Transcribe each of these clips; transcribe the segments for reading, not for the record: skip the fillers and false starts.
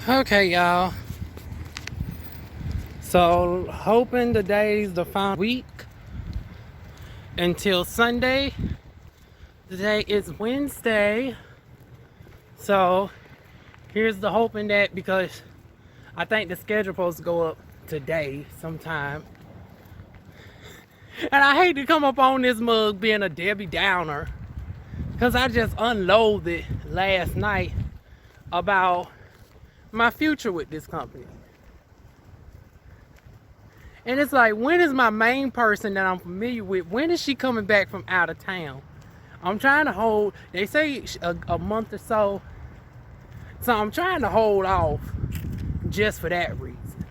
Okay, y'all. So, hoping today's the final week until Sunday. Today is Wednesday. So, here's the hoping that because I think the schedule supposed to go up today sometime. And I hate to come up on this mug being a Debbie Downer because I just unloaded last night about my future with this company. And it's like, when is my main person that I'm familiar with, when is she coming back from out of town? I'm trying to hold, they say a month or so. So I'm trying to hold off just for that reason.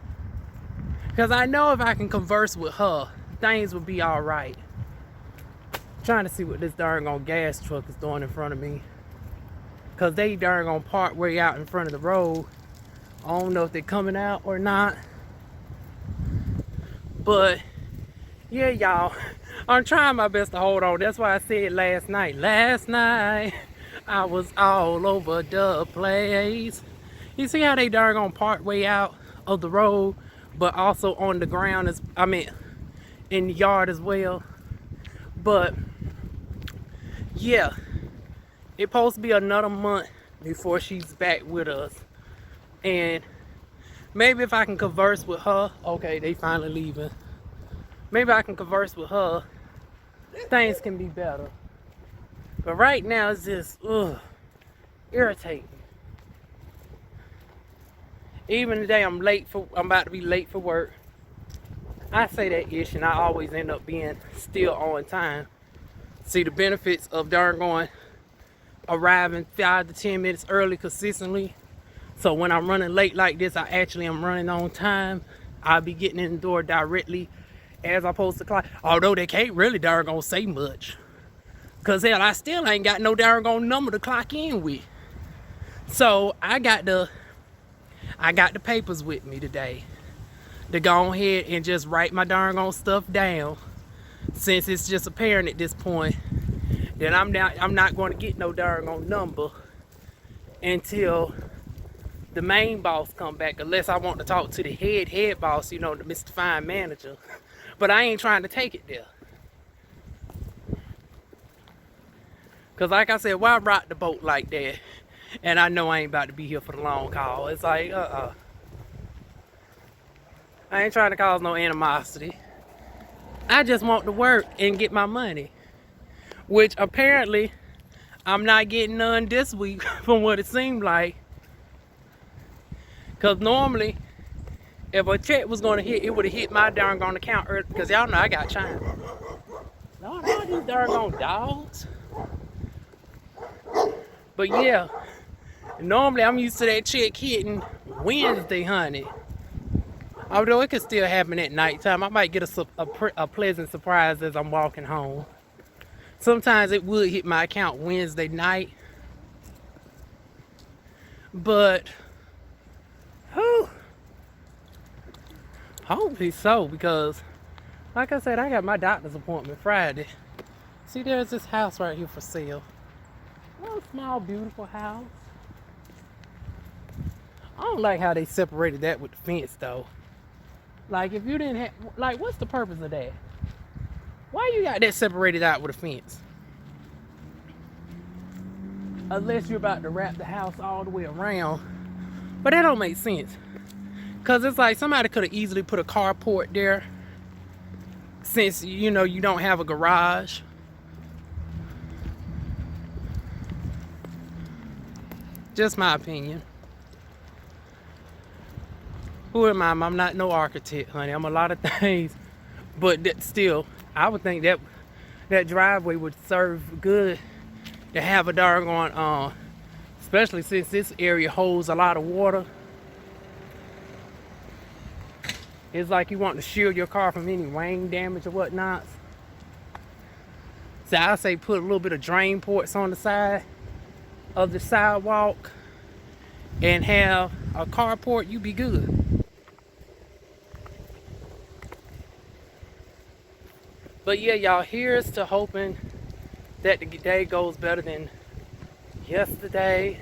Because I know if I can converse with her, things will be all right. Trying to see what this darn on gas truck is doing in front of me. Because they darn on park way out in front of the road. I don't know if they're coming out or not. But, yeah, y'all. I'm trying my best to hold on. That's why I said last night. Last night, I was all over the place. You see how they darn on park way out of the road, but also on the ground, in the yard as well. But, yeah. It's supposed to be another month before she's back with us. And maybe if I can converse with her, okay, they finally leaving. Maybe I can converse with her, things can be better. But right now it's just, irritating. Even today I'm about to be late for work. I say that ish and I always end up being still on time. See the benefits of darn going, arriving 5 to 10 minutes early consistently. So when I'm running late like this, I actually am running on time. I'll be getting in the door directly as I'm supposed to clock. Although they can't really darn gonna say much. Cause hell, I still ain't got no darn gonna number to clock in with. So I got the papers with me today to go ahead and just write my darn on stuff down. Since it's just apparent at this point that I'm not going to get no darn on number until the main boss come back, unless I want to talk to the head boss, you know, the Mr. Fine manager. But I ain't trying to take it there. Because like I said, why rock the boat like that? And I know I ain't about to be here for the long haul. It's like, I ain't trying to cause no animosity. I just want to work and get my money. Which apparently, I'm not getting none this week from what it seemed like. Because normally, if a check was going to hit, it would have hit my darn on account early. Because y'all know I got China. Lord, all these darn on dogs. But yeah, normally I'm used to that check hitting Wednesday, honey. Although it could still happen at nighttime. I might get a pleasant surprise as I'm walking home. Sometimes it would hit my account Wednesday night. But, hopefully so, because like I said, I got my doctor's appointment Friday. See, there's this house right here for sale. A small, beautiful house. I don't like how they separated that with the fence, though. Like, if you didn't have, like, what's the purpose of that? Why you got that separated out with a fence? Unless you're about to wrap the house all the way around. But that don't make sense. Because it's like somebody could have easily put a carport there. Since, you know, you don't have a garage. Just my opinion. Who am I? I'm not no architect, honey. I'm a lot of things. But still, I would think that driveway would serve good to have a doggone, especially since this area holds a lot of water. It's like you want to shield your car from any rain damage or whatnot. So I say put a little bit of drain ports on the side of the sidewalk and have a carport, you be good. But yeah, y'all, here's to hoping that the day goes better than yesterday.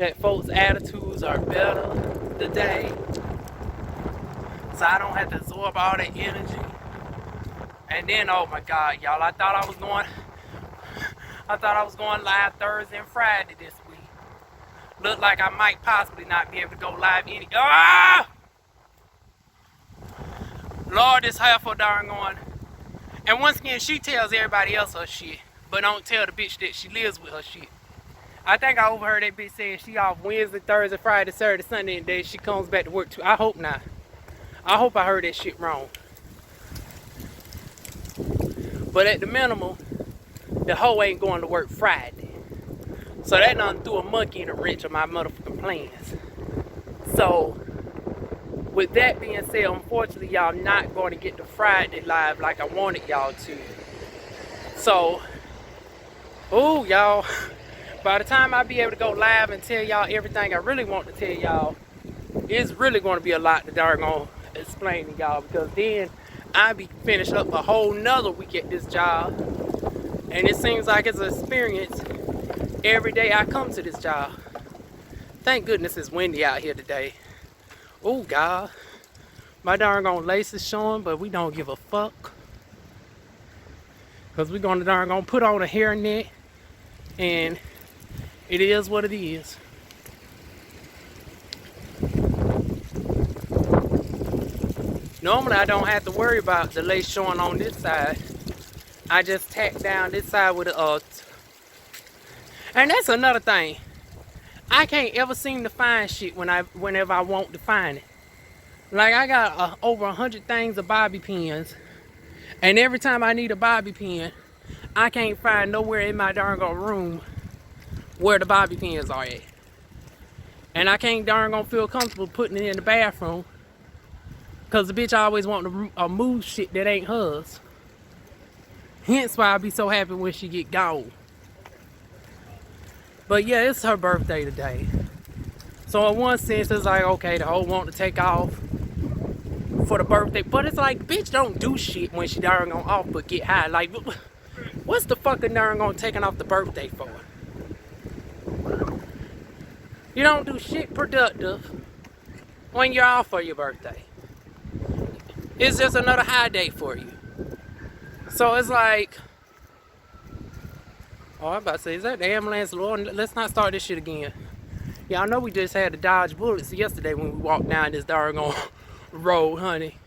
that folks' attitudes are better today. So I don't have to absorb all that energy. And then, oh my God, y'all, I thought I was going live Thursday and Friday this week. Looked like I might possibly not be able to go live any. Ah! Lord, this half darn going. And once again, she tells everybody else her shit, but don't tell the bitch that she lives with her shit. I think I overheard that bitch saying she off Wednesday, Thursday, Friday, Saturday, Sunday, and then she comes back to work too. I hope not. I hope I heard that shit wrong. But at the minimum, the hoe ain't going to work Friday. So that done threw a monkey in the wrench of my motherfucking plans. So, with that being said, unfortunately, y'all not going to get the Friday live like I wanted y'all to. So, ooh, y'all, by the time I be able to go live and tell y'all everything I really want to tell y'all, it's really going to be a lot to darn on explain to y'all, because then I be finished up a whole nother week at this job, and it seems like it's an experience every day I come to this job. Thank goodness it's windy out here today. Oh God, my darn on lace is showing, but we don't give a fuck, because we're gonna darn gonna put on a hairnet, and it is what it is. Normally I don't have to worry about the lace showing on this side. I just tack down this side with a and that's another thing. I can't ever seem to find shit whenever I want to find it. Like I got over 100 things of bobby pins, and every time I need a bobby pin, I can't find nowhere in my darn room where the bobby pins are at. And I can't darn gonna feel comfortable putting it in the bathroom, because the bitch always want to move shit that ain't hers. Hence why I be so happy when she get gone. But yeah, it's her birthday today. So in one sense, it's like, okay, the hoe want to take off for the birthday. But it's like, bitch don't do shit when she darn on off but get high. Like, what's the fucking darn on taking off the birthday for? You don't do shit productive when you're off for your birthday. It's just another high day for you. So it's like, oh, I'm about to say, is that the ambulance? Lord, let's not start this shit again. Yeah, I know we just had to dodge bullets yesterday when we walked down this darn road, honey.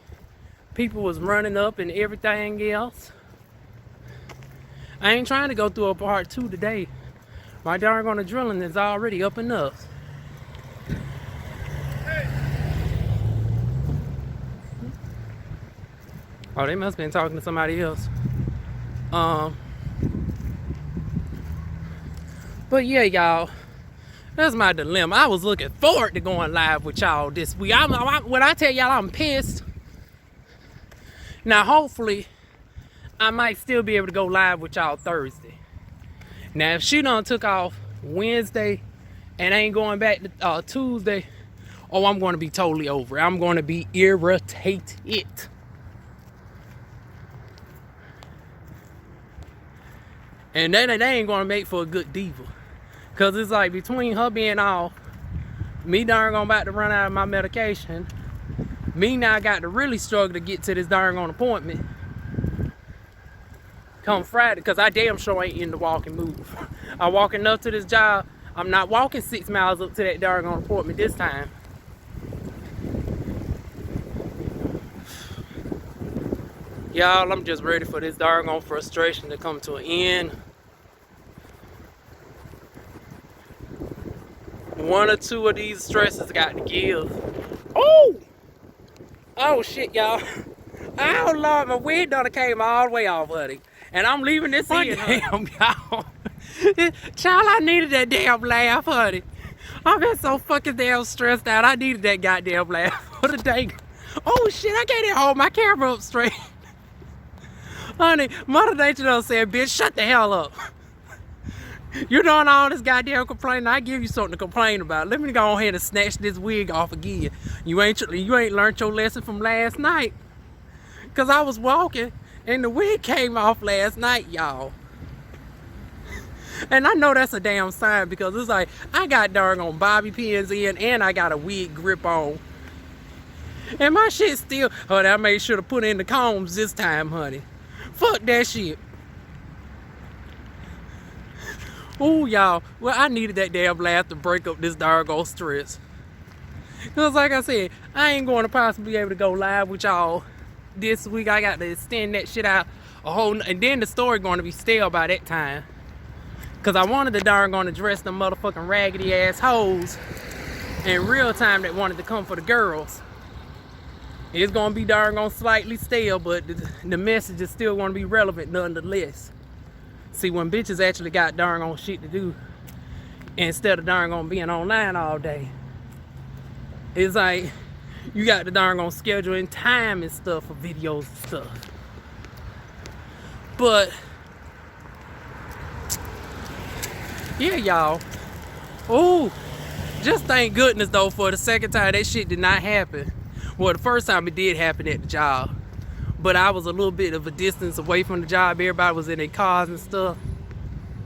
People was running up and everything else. I ain't trying to go through a part 2 today. My darn drilling is already up enough. Oh, they must have been talking to somebody else. But yeah, y'all, that's my dilemma. I was looking forward to going live with y'all this week. When I tell y'all I'm pissed, now hopefully I might still be able to go live with y'all Thursday. Now if she done took off Wednesday and ain't going back to Tuesday, oh, I'm going to be totally over. I'm going to be irritated. And they ain't gonna make for a good diva. Cause it's like between her being off, me darn gonna about to run out of my medication, me now got to really struggle to get to this darn on appointment come Friday, cause I damn sure ain't in the walking move. I walking up to this job, I'm not walking 6 miles up to that darn on appointment this time. Y'all, I'm just ready for this doggone frustration to come to an end. One or two of these stresses got to give. Oh! Oh shit, y'all. Oh Lord, my wig done came all the way off, honey. And I'm leaving this in, damn, y'all. Child, I needed that damn laugh, honey. I've been so fucking damn stressed out. I needed that goddamn laugh for the day. Oh shit, I can't even hold my camera up straight. Honey, Mother Nature done said, bitch, shut the hell up. You're doing all this goddamn complaining. I give you something to complain about. Let me go ahead and snatch this wig off again. You ain't learned your lesson from last night. Cause I was walking and the wig came off last night, y'all. And I know that's a damn sign because it's like, I got darn on bobby pins in and I got a wig grip on. And my shit still, honey, I made sure to put in the combs this time, honey. Fuck that shit. Ooh, y'all. Well, I needed that damn laugh to break up this doggone stress. Because like I said, I ain't going to possibly be able to go live with y'all this week. I got to extend that shit out a whole, and then the story going to be stale by that time. Because I wanted the darn going to address the motherfucking raggedy ass hoes in real time that wanted to come for the girls. It's going to be darn on slightly stale, but the message is still going to be relevant nonetheless. See, when bitches actually got darn on shit to do, instead of darn on being online all day, it's like you got the darn on schedule and time and stuff for videos and stuff. But yeah, y'all. Ooh, just thank goodness though for the second time that shit did not happen. Well, the first time it did happen at the job, but I was a little bit of a distance away from the job. Everybody was in their cars and stuff,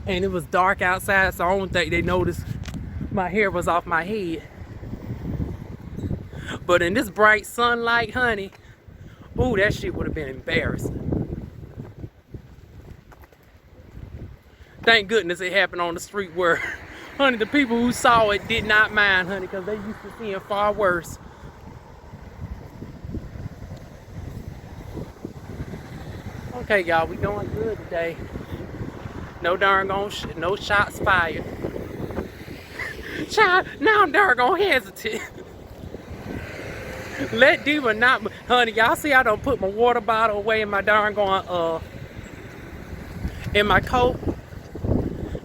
and it was dark outside, so I don't think they noticed my hair was off my head. But in this bright sunlight, honey, ooh, that shit would have been embarrassing. Thank goodness it happened on the street where, honey, the people who saw it did not mind, honey, because they used to seeing far worse. Okay, y'all, we doing good today. No darn on no shots fired. Child, now I'm darn on hesitant. Let Diva not, honey, y'all see I don't put my water bottle away in my darn going, in my coat.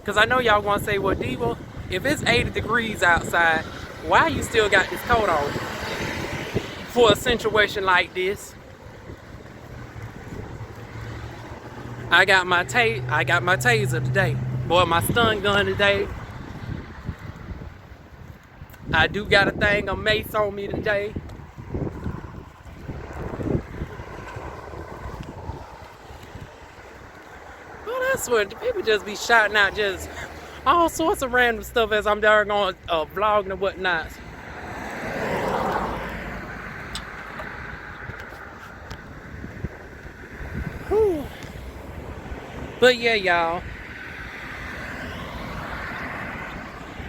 Cause I know y'all gonna say, well, Diva, if it's 80 degrees outside, why you still got this coat on? For a situation like this. I got my taser today. Boy, my stun gun today. I do got a thing of mace on me today. Well, that's what people just be shouting out just all sorts of random stuff as I'm there going vlogging and whatnot. Whew. But yeah, y'all.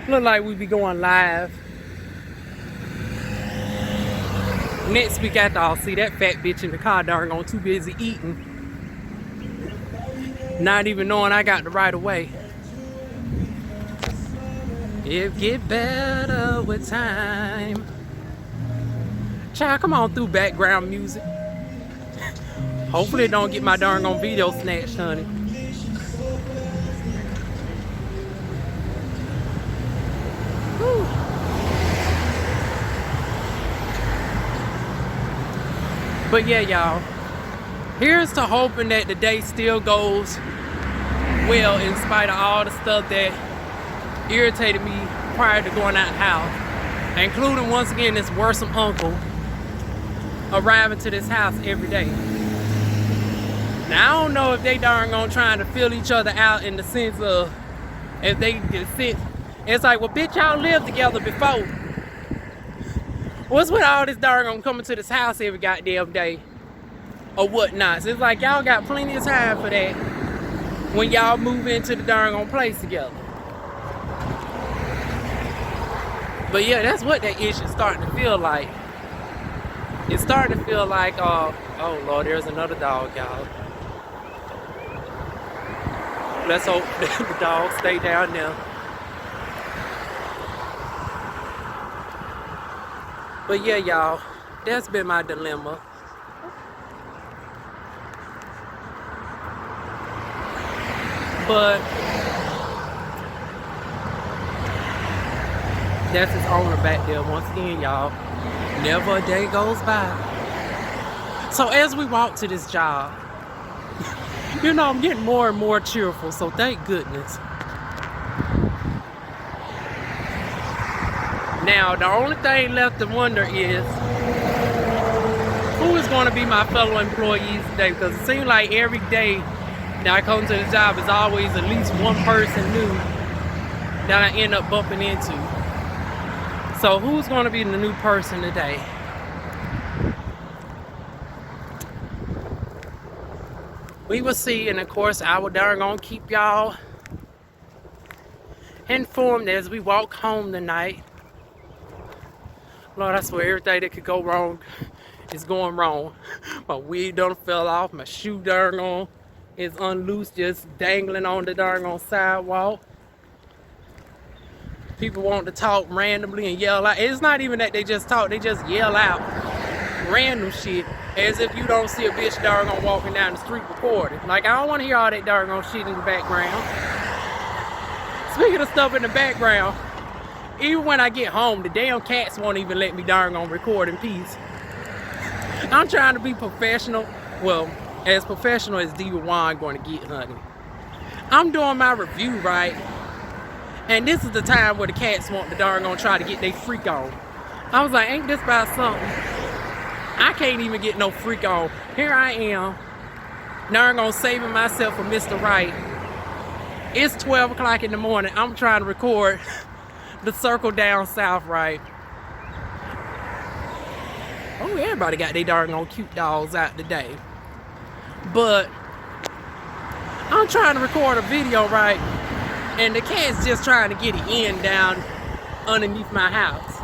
Look like we be going live next week after I'll see that fat bitch in the car darn on too busy eating. Not even knowing I got the right of way. It get better with time. Child, come on through background music. Hopefully it don't get my darn on video snatched, honey. Whew. But yeah, y'all. Here's to hoping that the day still goes well in spite of all the stuff that irritated me prior to going out the house. Including, once again, this worrisome uncle arriving to this house every day. Now, I don't know if they darn gonna trying to fill each other out in the sense of, if they get sense, it's like, well, bitch, y'all lived together before. What's with all this darn gonna coming to this house every goddamn day? Or whatnot. So it's like y'all got plenty of time for that when y'all move into the darn on place together. But yeah, that's what that issue's starting to feel like. It's starting to feel like, oh Lord, there's another dog, y'all. Let's hope the dog stay down there. But yeah, y'all, that's been my dilemma. But that's his owner back there. Once again, y'all, never a day goes by. So as we walk to this job, you know, I'm getting more and more cheerful, so thank goodness. Now, the only thing left to wonder is who is going to be my fellow employees today, because it seems like every day Now I come to the job, it's always at least one person new that I end up bumping into. So who's gonna be the new person today? We will see, and of course I will darn gonna keep y'all informed as we walk home tonight. Lord, I swear everything that could go wrong is going wrong. My wig done fell off, my shoe darn on is unloosed, just dangling on the darn on sidewalk. People want to talk randomly and yell out. It's not even that they just talk, they just yell out random shit as if you don't see a bitch darn on walking down the street recording. Like, I don't want to hear all that darn on shit in the background. Speaking of stuff in the background, even when I get home, the damn cats won't even let me darn on record in peace. I'm trying to be professional. Well, as professional as DivaWuan going to get, honey. I'm doing my review, right? And this is the time where the cats want to darn on try to get their freak on. I was like, ain't this about something? I can't even get no freak on. Here I am, darn on saving myself from Mr. Right. It's 12 o'clock in the morning. I'm trying to record the circle down south, right? Oh, everybody got their darn on cute dogs out today. But I'm trying to record a video, right? And the cat's just trying to get it in down underneath my house.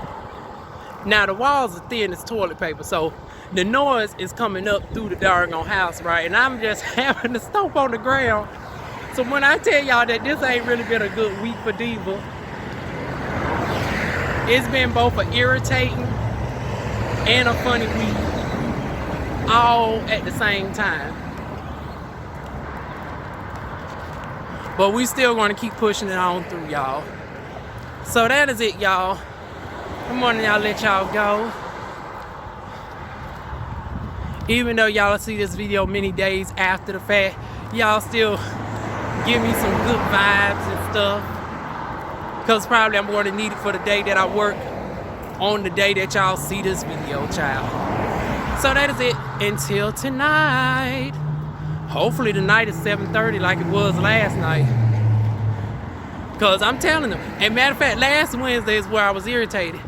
Now the walls are thin as toilet paper, so the noise is coming up through the darn on house, right? And I'm just having to stomp on the ground. So when I tell y'all that this ain't really been a good week for Diva, it's been both an irritating and a funny week, all at the same time. But we still gonna keep pushing it on through, y'all. So that is it, y'all. Good morning, y'all. Let y'all go. Even though y'all see this video many days after the fact, y'all still give me some good vibes and stuff. Because probably I'm going to need it for the day that I work on the day that y'all see this video, child. So that is it until tonight. Hopefully tonight is 7:30 like it was last night. Because I'm telling them. And matter of fact, last Wednesday is where I was irritated.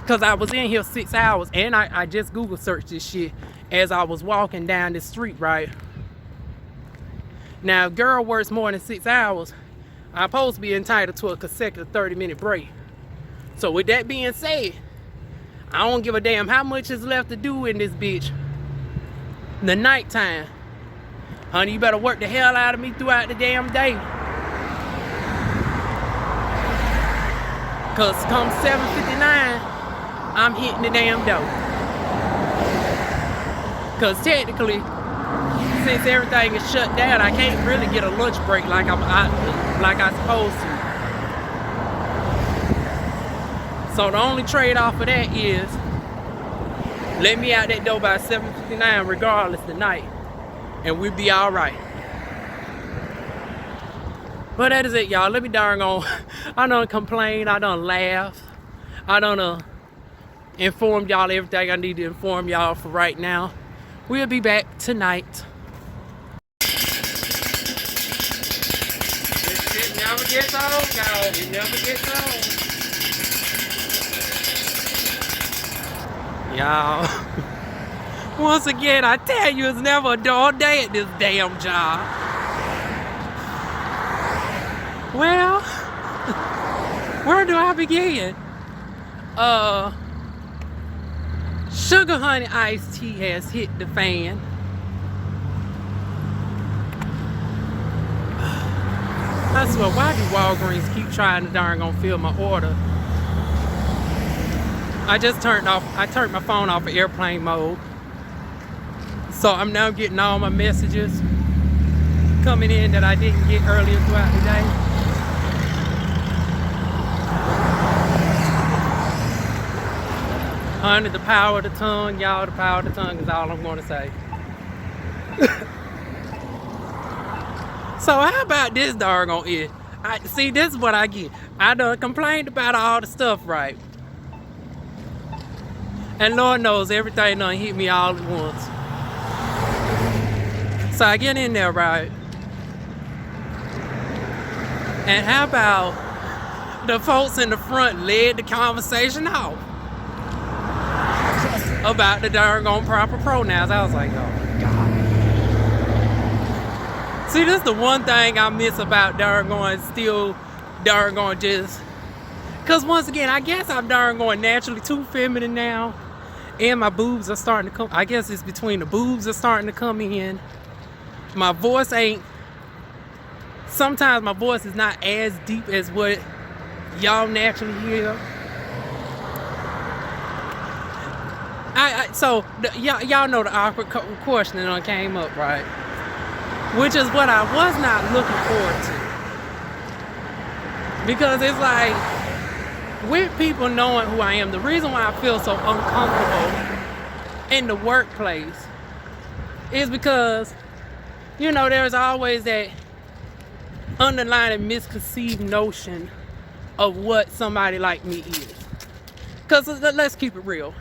Because I was in here 6 hours. And I just Google searched this shit as I was walking down the street, right? Now, if girl works more than 6 hours, I'm supposed to be entitled to a consecutive 30-minute break. So with that being said, I don't give a damn how much is left to do in this bitch. The nighttime. Honey, you better work the hell out of me throughout the damn day. Cause come 7:59, I'm hitting the damn door. Cause technically, since everything is shut down, I can't really get a lunch break like I'm supposed to. So the only trade-off for that is let me out that door by 7:59 regardless tonight, and we'll be all right. But that is it, y'all. Let me darn on. I done complain. I done laugh. I done inform y'all everything I need to inform y'all for right now. We'll be back tonight. It never gets old, guys. It never gets old. Y'all. Once again, I tell you, it's never a dull day at this damn job. Well, where do I begin? Sugar honey iced tea has hit the fan. I swear, why do Walgreens keep trying to darn gonna fill my order? I turned my phone off of airplane mode. So I'm now getting all my messages coming in that I didn't get earlier throughout the day. Honey, the power of the tongue, y'all, the power of the tongue is all I'm gonna say. So how about this doggone it? See, this is what I get. I done complained about all the stuff, right? And Lord knows everything done hit me all at once. So I get in there, right? And how about the folks in the front led the conversation off about the darn proper pronouns? I was like, oh my God. See, this is the one thing I miss about still just, because once again, I guess I'm naturally too feminine now, and my boobs are starting to come. I guess it's between the boobs are starting to come in. My voice sometimes my voice is not as deep as what y'all naturally hear. Y'all know the awkward question that came up, right? Which is what I was not looking forward to. Because it's like, with people knowing who I am, the reason why I feel so uncomfortable in the workplace is because, there's always that underlying misconceived notion of what somebody like me is. Because let's keep it real.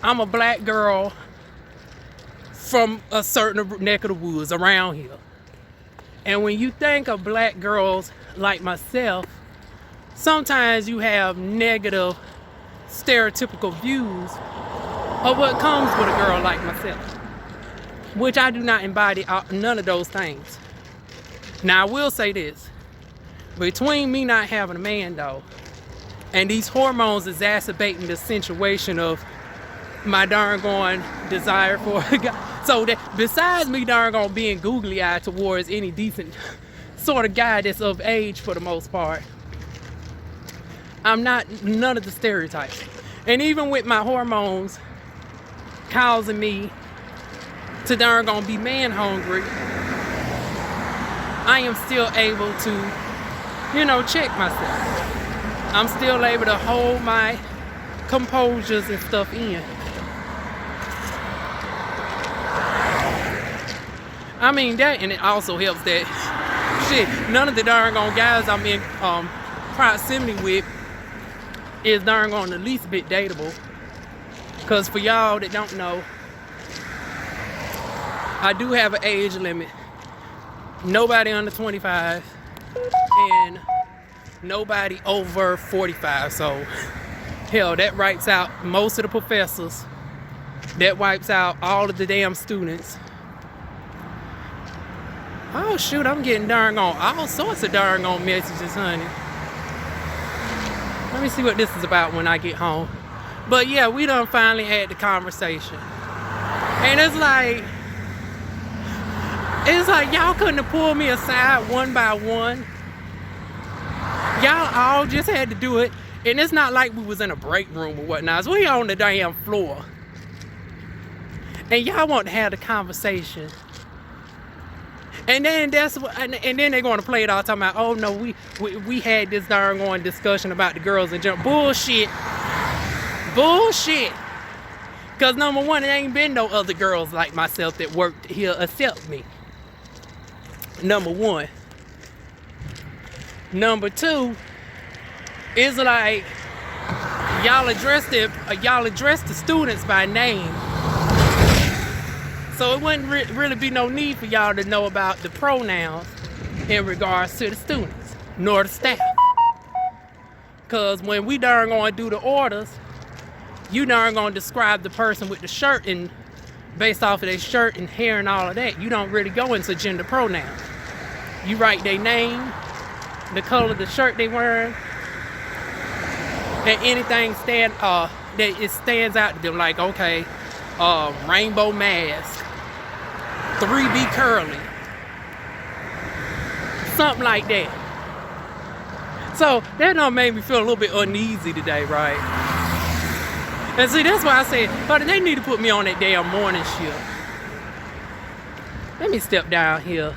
I'm a black girl from a certain neck of the woods around here. And when you think of black girls like myself, sometimes you have negative, stereotypical views of what comes with a girl like myself, which I do not embody none of those things. Now, I will say this. Between me not having a man, though, and these hormones exacerbating the situation of my desire for a guy. So that besides me being googly-eyed towards any decent sort of guy that's of age for the most part, I'm not none of the stereotypes. And even with my hormones causing me to be man hungry, I am still able to, check myself. I'm still able to hold my composures and stuff in. I mean that, and it also helps that none of the guys I'm in proximity with is the least bit dateable. Because for y'all that don't know, I do have an age limit. Nobody under 25 and nobody over 45. So hell, that wipes out most of the professors. That wipes out all of the damn students. Oh shoot, I'm getting all sorts of messages, honey. Let me see what this is about when I get home. But yeah, we done finally had the conversation. And it's like y'all couldn't have pulled me aside one by one. Y'all all just had to do it. And it's not like we was in a break room or whatnot. So we on the damn floor. And y'all want to have the conversation. And then then they're going to play it all talking about, oh no, we had this discussion about the girls and jump. Bullshit. Because number one, there ain't been no other girls like myself that worked here except me. Number one. Number two, is like y'all address the students by name. So it wouldn't really be no need for y'all to know about the pronouns in regards to the students, nor the staff. Because when we darn going to do the orders, you darn going to describe the person with the shirt, and based off of their shirt and hair and all of that, you don't really go into gender pronouns. You write their name, the color of the shirt they wearing, and anything that it stands out to them, like, okay, rainbow mask, 3B curly, something like that. So that done made me feel a little bit uneasy today, right? And see, that's why I said, but they need to put me on that damn morning shift. Let me step down here.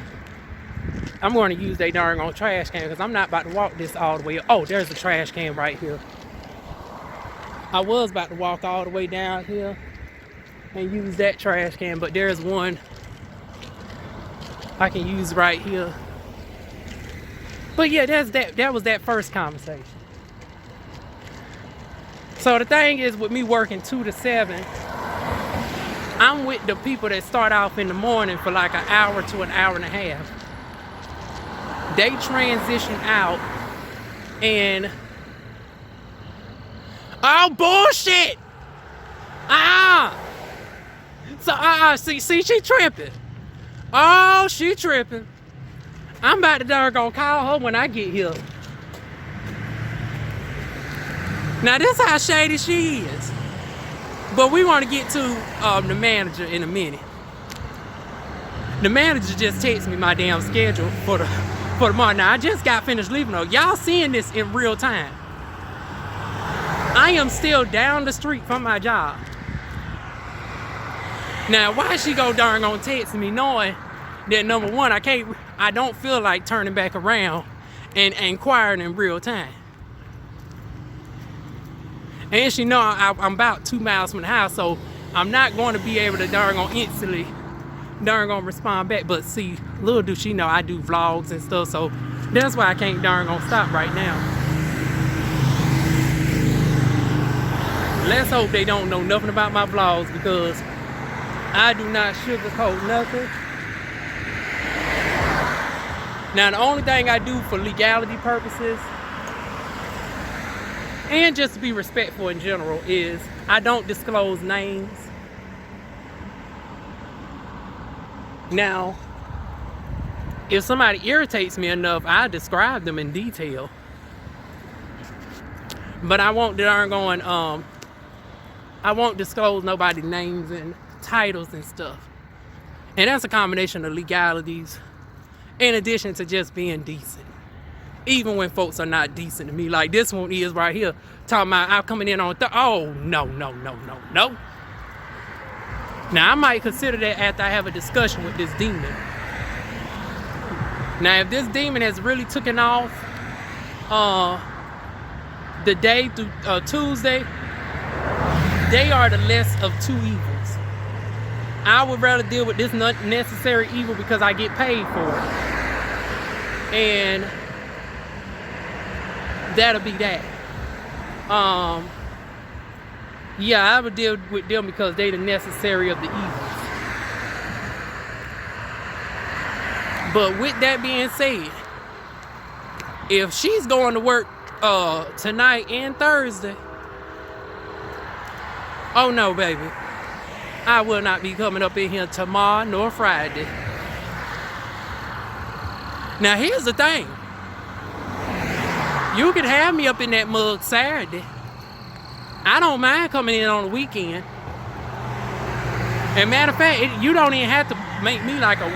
I'm going to use that darn trash can because I'm not about to walk this all the way. Oh, there's a trash can right here. I was about to walk all the way down here and use that trash can, but there's one I can use right here. But yeah, that was that first conversation. So the thing is, with me working 2 to 7, I'm with the people that start off in the morning for like an hour to an hour and a half. they transition out and oh bullshit. So see she tripping. Oh, she tripping. I'm about to doggone call her when I get here. Now this how shady she is. But we want to get to the manager in a minute. The manager just texted me my damn schedule for tomorrow. Now I just got finished leaving though. Y'all seeing this in real time. I am still down the street from my job. Now why she go darn on text me knowing that number one, I don't feel like turning back around and inquiring in real time. And she know I'm about 2 miles from the house, so I'm not going to be able to darn on instantly darn gonna respond back. But see, little do she know I do vlogs and stuff, so that's why I can't darn gonna stop right now. Let's hope they don't know nothing about my vlogs, because I do not sugarcoat nothing. Now the only thing I do for legality purposes and just to be respectful in general is I don't disclose names. Now, if somebody irritates me enough, I describe them in detail. But I won't I won't disclose nobody's names and titles and stuff. And that's a combination of legalities in addition to just being decent. Even when folks are not decent to me, like this one is right here, talking about I'm coming in on oh, no. Now, I might consider that after I have a discussion with this demon. Now, if this demon has really taken off the day through Tuesday, they are the less of two evils. I would rather deal with this necessary evil because I get paid for it. And that'll be that. Yeah, I would deal with them because they the necessary of the evils. But with that being said, if she's going to work tonight and Thursday, oh no, baby, I will not be coming up in here tomorrow nor Friday. Now here's the thing. You can have me up in that mug Saturday. I don't mind coming in on the weekend. And matter of fact, you don't even have to make me like a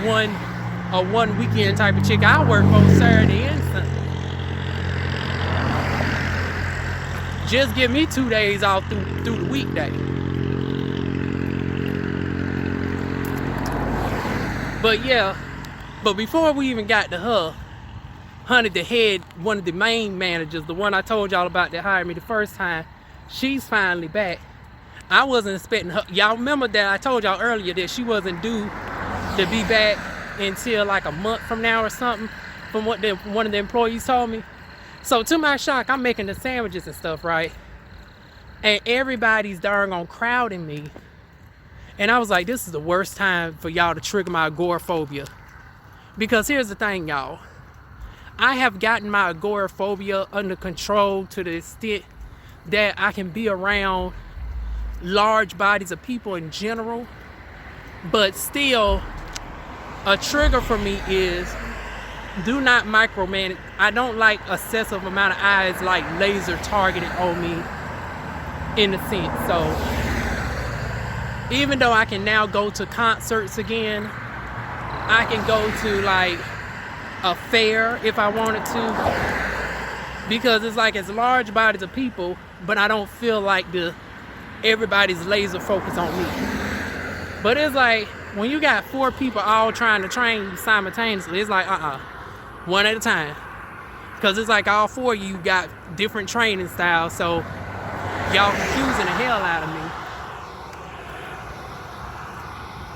one weekend type of chick. I work both Saturday and Sunday. Just give me 2 days off through the weekday. But yeah, but before we even got to her, honey, the head, one of the main managers, the one I told y'all about that hired me the first time, she's finally back. I wasn't expecting her. Y'all remember that I told y'all earlier that she wasn't due to be back until like a month from now or something, from what one of the employees told me. So to my shock, I'm making the sandwiches and stuff, right? And everybody's darn on crowding me. And I was like, this is the worst time for y'all to trigger my agoraphobia. Because here's the thing, y'all. I have gotten my agoraphobia under control to the extent that I can be around large bodies of people in general. But still, a trigger for me is do not micromanage. I don't like excessive amount of eyes like laser targeted on me in a sense. So even though I can now go to concerts again, I can go to like a fair if I wanted to, because it's like it's large bodies of people, but I don't feel like everybody's laser focused on me. But it's like when you got 4 people all trying to train you simultaneously, it's like one at a time, because it's like all 4 of you got different training styles, so y'all confusing the hell out of me.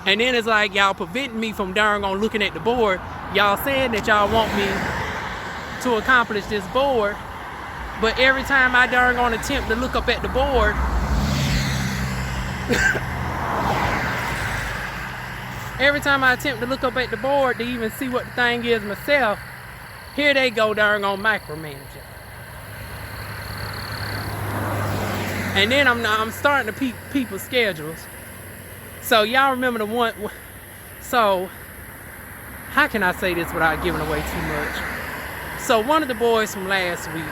And then it's like y'all preventing me from darn on looking at the board. Y'all saying that y'all want me to accomplish this board, but every time I darn on attempt to look up at the board, every time I attempt to look up at the board to even see what the thing is myself, Here they go, darn on micromanaging. And then I'm starting to peep people's schedules. So y'all remember the one, so how can I say this without giving away too much? So one of the boys from last week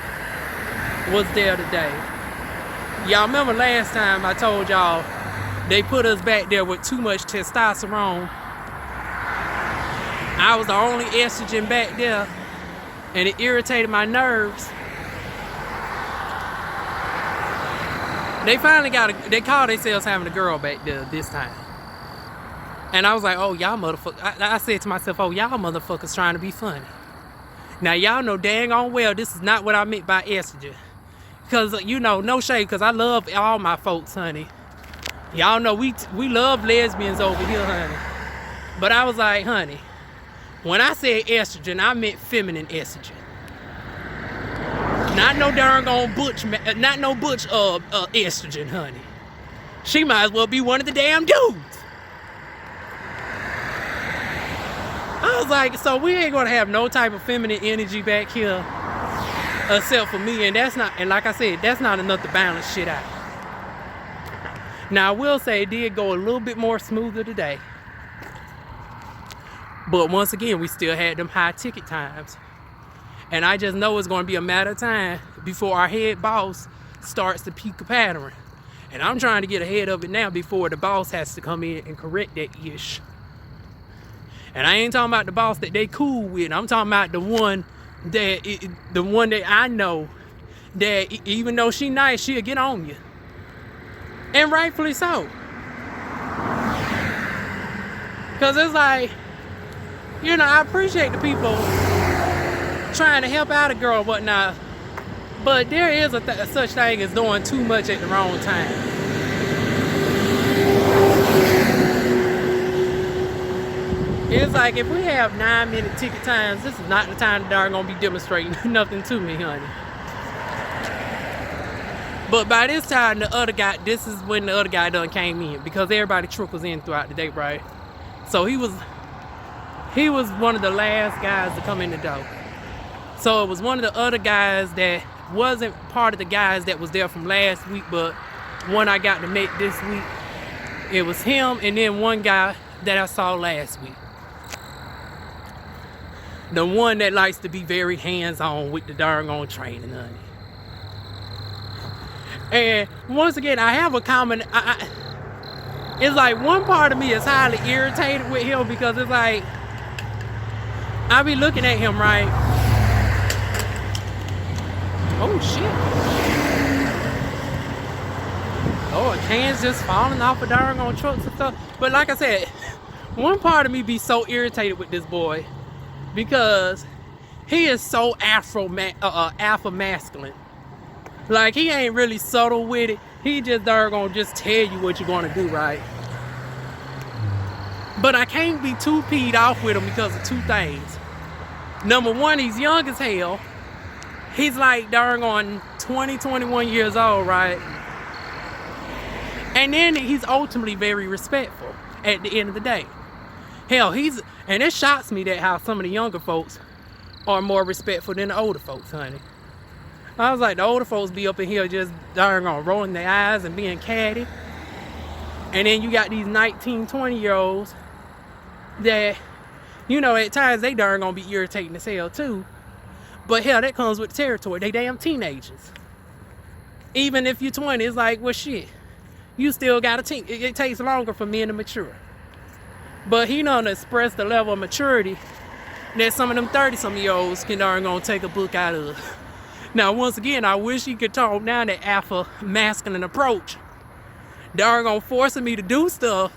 was there today. Y'all remember last time I told y'all they put us back there with too much testosterone. I was the only estrogen back there, and it irritated my nerves. They finally they called themselves having a girl back there this time. And I was like, oh, y'all motherfuckers. I said to myself, oh, y'all motherfuckers trying to be funny. Now, y'all know dang on well this is not what I meant by estrogen. Because, you know, no shade, because I love all my folks, honey. Y'all know we love lesbians over here, honey. But I was like, honey, when I said estrogen, I meant feminine estrogen. Not no darn on butch, not no butch estrogen, honey. She might as well be one of the damn dudes. I was like, so we ain't gonna have no type of feminine energy back here, except for me, and that's not, and like I said, that's not enough to balance shit out. Now I will say it did go a little bit more smoother today, but once again, we still had them high ticket times. And I just know it's going to be a matter of time before our head boss starts to peak a pattern. And I'm trying to get ahead of it now before the boss has to come in and correct that ish. And I ain't talking about the boss that they cool with. I'm talking about the one that I know that even though she nice, she'll get on you. And rightfully so. Because it's like, you know, I appreciate the people trying to help out a girl or whatnot, but there is a such thing as doing too much at the wrong time. It's like if we have 9-minute ticket times, this is not the time that they're gonna be demonstrating nothing to me, honey. But by this time, this is when the other guy done came in, because everybody trickles in throughout the day, right? So he was one of the last guys to come in the door. So it was one of the other guys that wasn't part of the guys that was there from last week, but one I got to meet this week. It was him and then one guy that I saw last week. The one that likes to be very hands-on with the darn on training, honey. And once again, I have a comment. It's like one part of me is highly irritated with him because it's like, I be looking at him, right? Oh shit. Oh, cans just falling off of darn on trucks and stuff. But like I said, one part of me be so irritated with this boy because he is so alpha masculine. Like, he ain't really subtle with it. He just darn gonna just tell you what you're gonna do, right? But I can't be too peed off with him because of two things. Number one, he's young as hell. He's like darn on 20, 21 years old, right? And then he's ultimately very respectful at the end of the day. Hell, and it shocks me that how some of the younger folks are more respectful than the older folks, honey. I was like, the older folks be up in here just darn on rolling their eyes and being catty. And then you got these 19, 20-year-olds that, you know, at times they darn gonna be irritating as hell too. But hell, that comes with the territory. They damn teenagers. Even if you're 20, it's like, well, shit. You still got a teen. It takes longer for men to mature. But he done expressed the level of maturity that some of them 30-some-year-olds can darn gonna take a book out of. Now, once again, I wish he could tone down that alpha masculine approach. Darn gonna forcing me to do stuff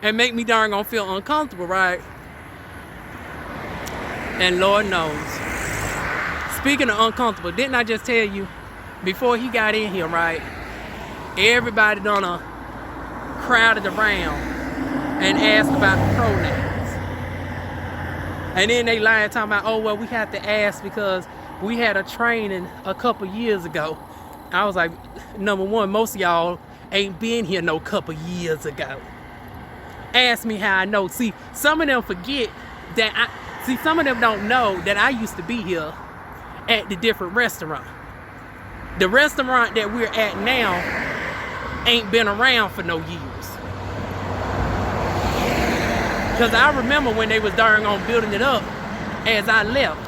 and make me darn gonna feel uncomfortable, right? And Lord knows. Speaking of uncomfortable, didn't I just tell you before he got in here, right? Everybody done crowded around and asked about the pronouns. And then they lying talking about, oh, well, we have to ask because we had a training a couple years ago. I was like, number one, most of y'all ain't been here no couple years ago. Ask me how I know. See, some of them forget that See, some of them don't know that I used to be here at the different restaurant. The restaurant that we're at now ain't been around for no years. Because I remember when they was darn on building it up as I left.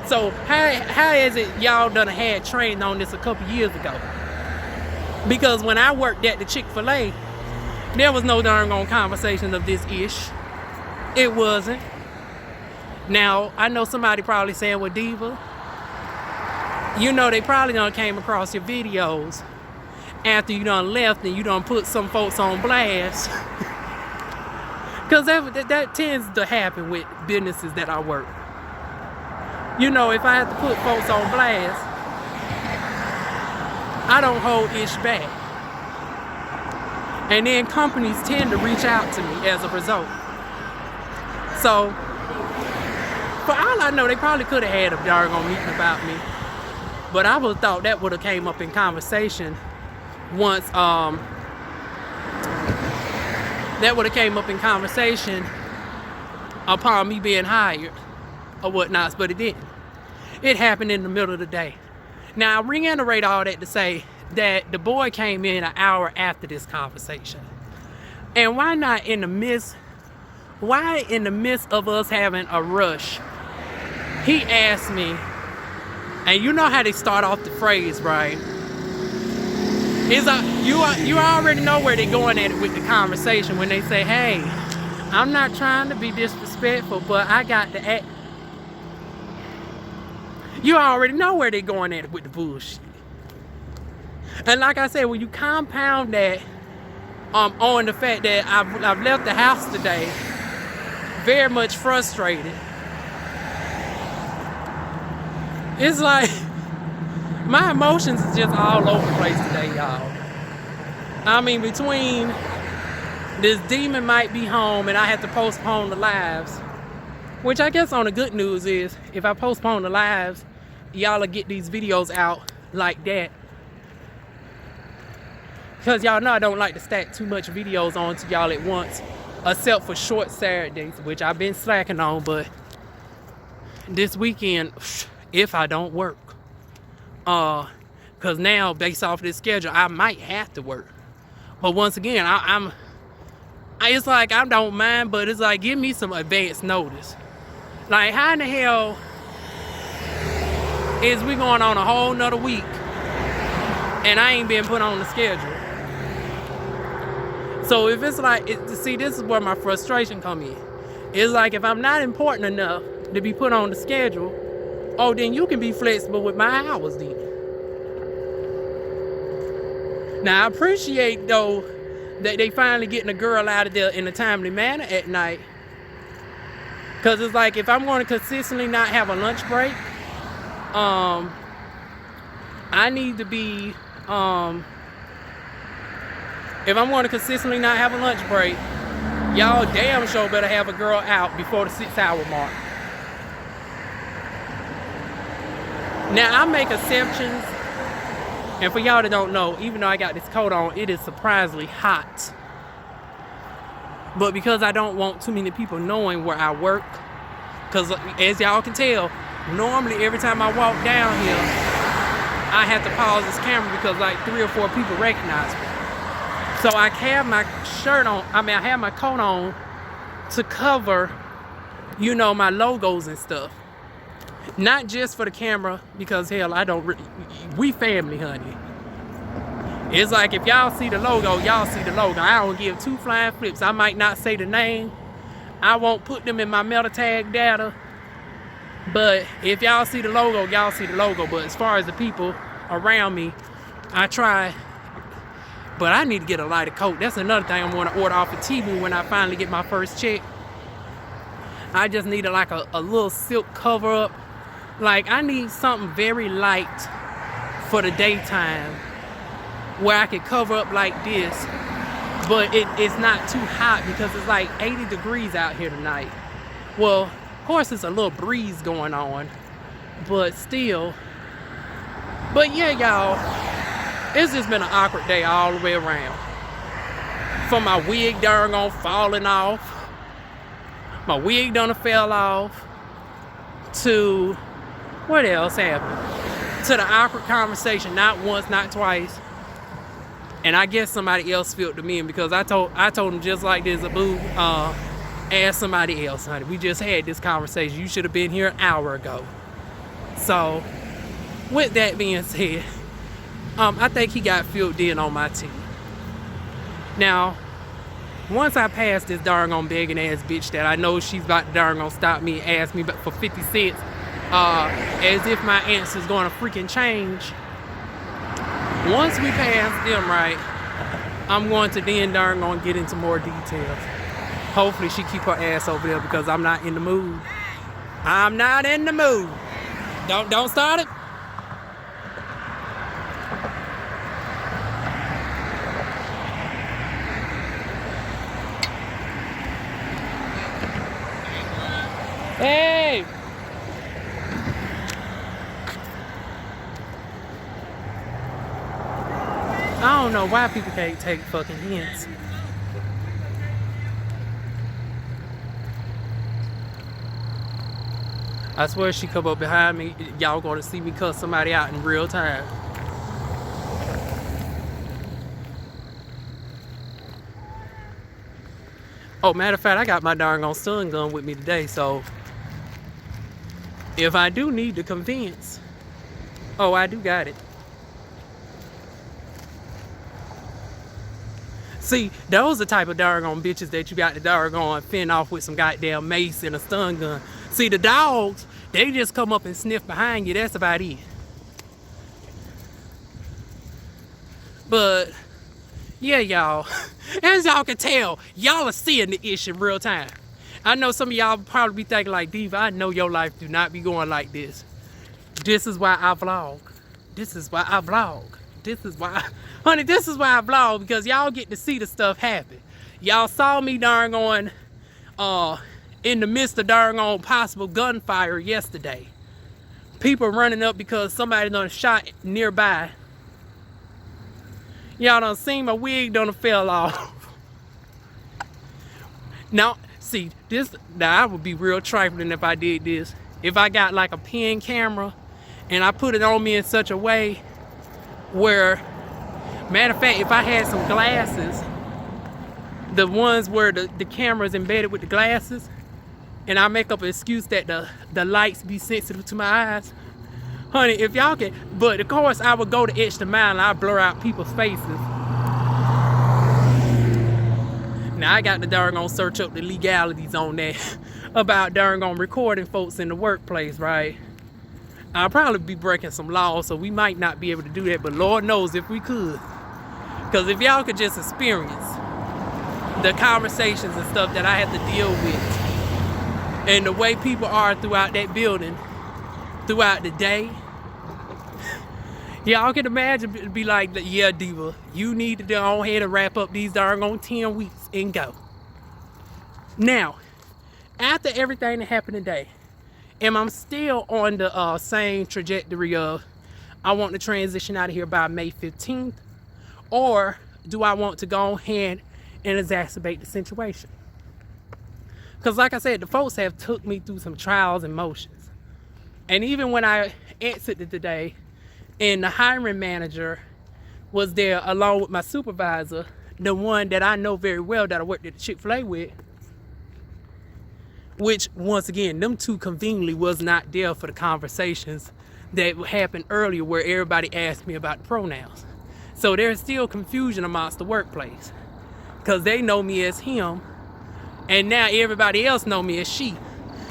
So how is it y'all done had trained on this a couple years ago? Because when I worked at the Chick-fil-A, there was no darn on conversation of this ish. It wasn't. Now, I know somebody probably saying, well, Diva, you know they probably done came across your videos after you done left and you done put some folks on blast. Because that tends to happen with businesses that I work. You know, if I have to put folks on blast, I don't hold ish back. And then companies tend to reach out to me as a result. So, for all I know, they probably could have had a doggone meeting about me. But I would have thought that would have came up in conversation once, that would have came up in conversation upon me being hired or whatnot, but it didn't. It happened in the middle of the day. Now, I reiterate all that to say that the boy came in an hour after this conversation. And why in the midst of us having a rush, he asked me, and you know how they start off the phrase, right? It's you already know where they're going at it with the conversation when they say, hey, I'm not trying to be disrespectful, but I got to act. You already know where they're going at it with the bullshit. And like I said, when you compound that on the fact that I've left the house today very much frustrated, it's like my emotions is just all over the place today, y'all. I mean, between this demon might be home and I have to postpone the lives, which I guess on the good news is if I postpone the lives, y'all will get these videos out like that. Because y'all know I don't like to stack too much videos onto y'all at once, except for short Saturdays, which I've been slacking on, but this weekend, if I don't work, because now based off this schedule, I might have to work. But once again, it's like I don't mind, but it's like give me some advance notice. Like how in the hell is we going on a whole nother week and I ain't been put on the schedule? So if it's like, see, this is where my frustration come in. It's like if I'm not important enough to be put on the schedule, oh, then you can be flexible with my hours then. Now, I appreciate, though, that they finally getting a girl out of there in a timely manner at night. Because it's like, if I'm going to consistently not have a lunch break, I need to be, if I'm going to consistently not have a lunch break, y'all damn sure better have a girl out before the 6-hour mark. Now, I make exceptions, and for y'all that don't know, even though I got this coat on, it is surprisingly hot. But because I don't want too many people knowing where I work, because as y'all can tell, normally every time I walk down here, I have to pause this camera because like 3 or 4 people recognize me. So I have my shirt on, I have my coat on to cover, you know, my logos and stuff. Not just for the camera, because hell, we family, honey. It's like if y'all see the logo, y'all see the logo. I don't give 2 flying flips. I might not say the name. I won't put them in my meta tag data. But if y'all see the logo, y'all see the logo. But as far as the people around me, I try. But I need to get a lighter coat. That's another thing I'm going to order off of TV when I finally get my first check. I just need like a little silk cover up. Like I need something very light for the daytime where I can cover up like this, but it's not too hot because it's like 80 degrees out here tonight. Well, of course it's a little breeze going on, but still. But yeah, y'all, it's just been an awkward day all the way around. From my wig darn on falling off. My wig done fell off. to, what else happened? To the awkward conversation, not once, not twice. And I guess somebody else filtered me in, because I told him just like this, a boo, ask somebody else, honey. We just had this conversation. You should have been here an hour ago. So, with that being said, I think he got filled in on my team. Now, once I pass this darn on begging ass bitch that I know she's about to darn on stop me and ask me for 50 cents, as if my answer's gonna freaking change. Once we pass them, right, I'm going to then darn gonna get into more details. Hopefully she keep her ass over there, because I'm not in the mood. I'm not in the mood. Don't start it. Hey! I don't know why people can't take fucking hints. I swear she come up behind me, y'all gonna see me cuss somebody out in real time. Oh, matter of fact, I got my darn on stun gun with me today, so if I do need to convince, oh, I do got it. See, those are the type of doggone bitches that you got to doggone fend off with some goddamn mace and a stun gun. See, the dogs, they just come up and sniff behind you. That's about it. But, yeah, y'all. As y'all can tell, y'all are seeing the issue in real time. I know some of y'all probably be thinking like, Diva, I know your life do not be going like this. This is why I vlog. This is why I vlog. This is why, honey, this is why I vlog, because y'all get to see the stuff happen. Y'all saw me darn on, in the midst of darn on possible gunfire yesterday. People running up because somebody done shot nearby. Y'all done seen my wig done fell off. Now, see, now I would be real trifling if I did this. If I got like a pen camera and I put it on me in such a way where, matter of fact, if I had some glasses, the ones where the camera's embedded with the glasses, and I make up an excuse that the lights be sensitive to my eyes, honey, if y'all can, but of course I would go the extra mile and I blur out people's faces. Now I got to darn on search up the legalities on that about darn on recording folks in the workplace, right? I'll probably be breaking some laws, so we might not be able to do that, but Lord knows if we could. Because if y'all could just experience the conversations and stuff that I have to deal with, and the way people are throughout that building, throughout the day, y'all can imagine it'd be like, yeah, Diva, you need to go ahead and wrap up these darn on 10 weeks and go. Now, after everything that happened today, am I still on the same trajectory of I want to transition out of here by May 15th? Or do I want to go ahead and exacerbate the situation? Because like I said, the folks have took me through some trials and motions. And even when I exited today, and the hiring manager was there along with my supervisor, the one that I know very well that I worked at the Chick-fil-A with, which, once again, them two conveniently was not there for the conversations that happened earlier where everybody asked me about the pronouns. So there's still confusion amongst the workplace because they know me as him, and now everybody else know me as she.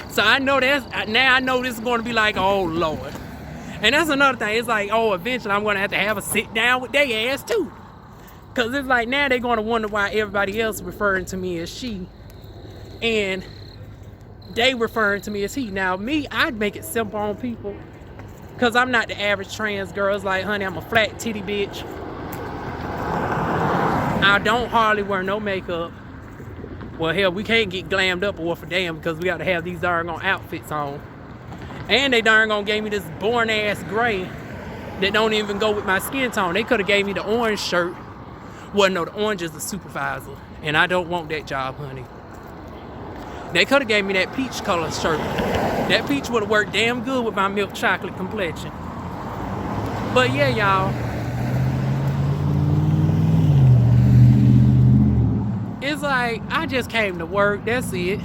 So I know now I know this is going to be like, oh, Lord. And that's another thing. It's like, oh, eventually I'm going to have a sit down with their ass, too. Because it's like now they're going to wonder why everybody else referring to me as she, and they referring to me as he. Now, me, I'd make it simple on people because I'm not the average trans girl. It's like, honey, I'm a flat titty bitch. I don't hardly wear no makeup. Well, hell, we can't get glammed up or for damn because we got to have these darn on outfits on. And they darn gonna gave me this boring ass gray that don't even go with my skin tone. They could have gave me the orange shirt. Well, no, the orange is the supervisor, and I don't want that job, honey. They could have gave me that peach color shirt. That peach would have worked damn good with my milk chocolate complexion. But yeah, y'all. It's like, I just came to work. That's it.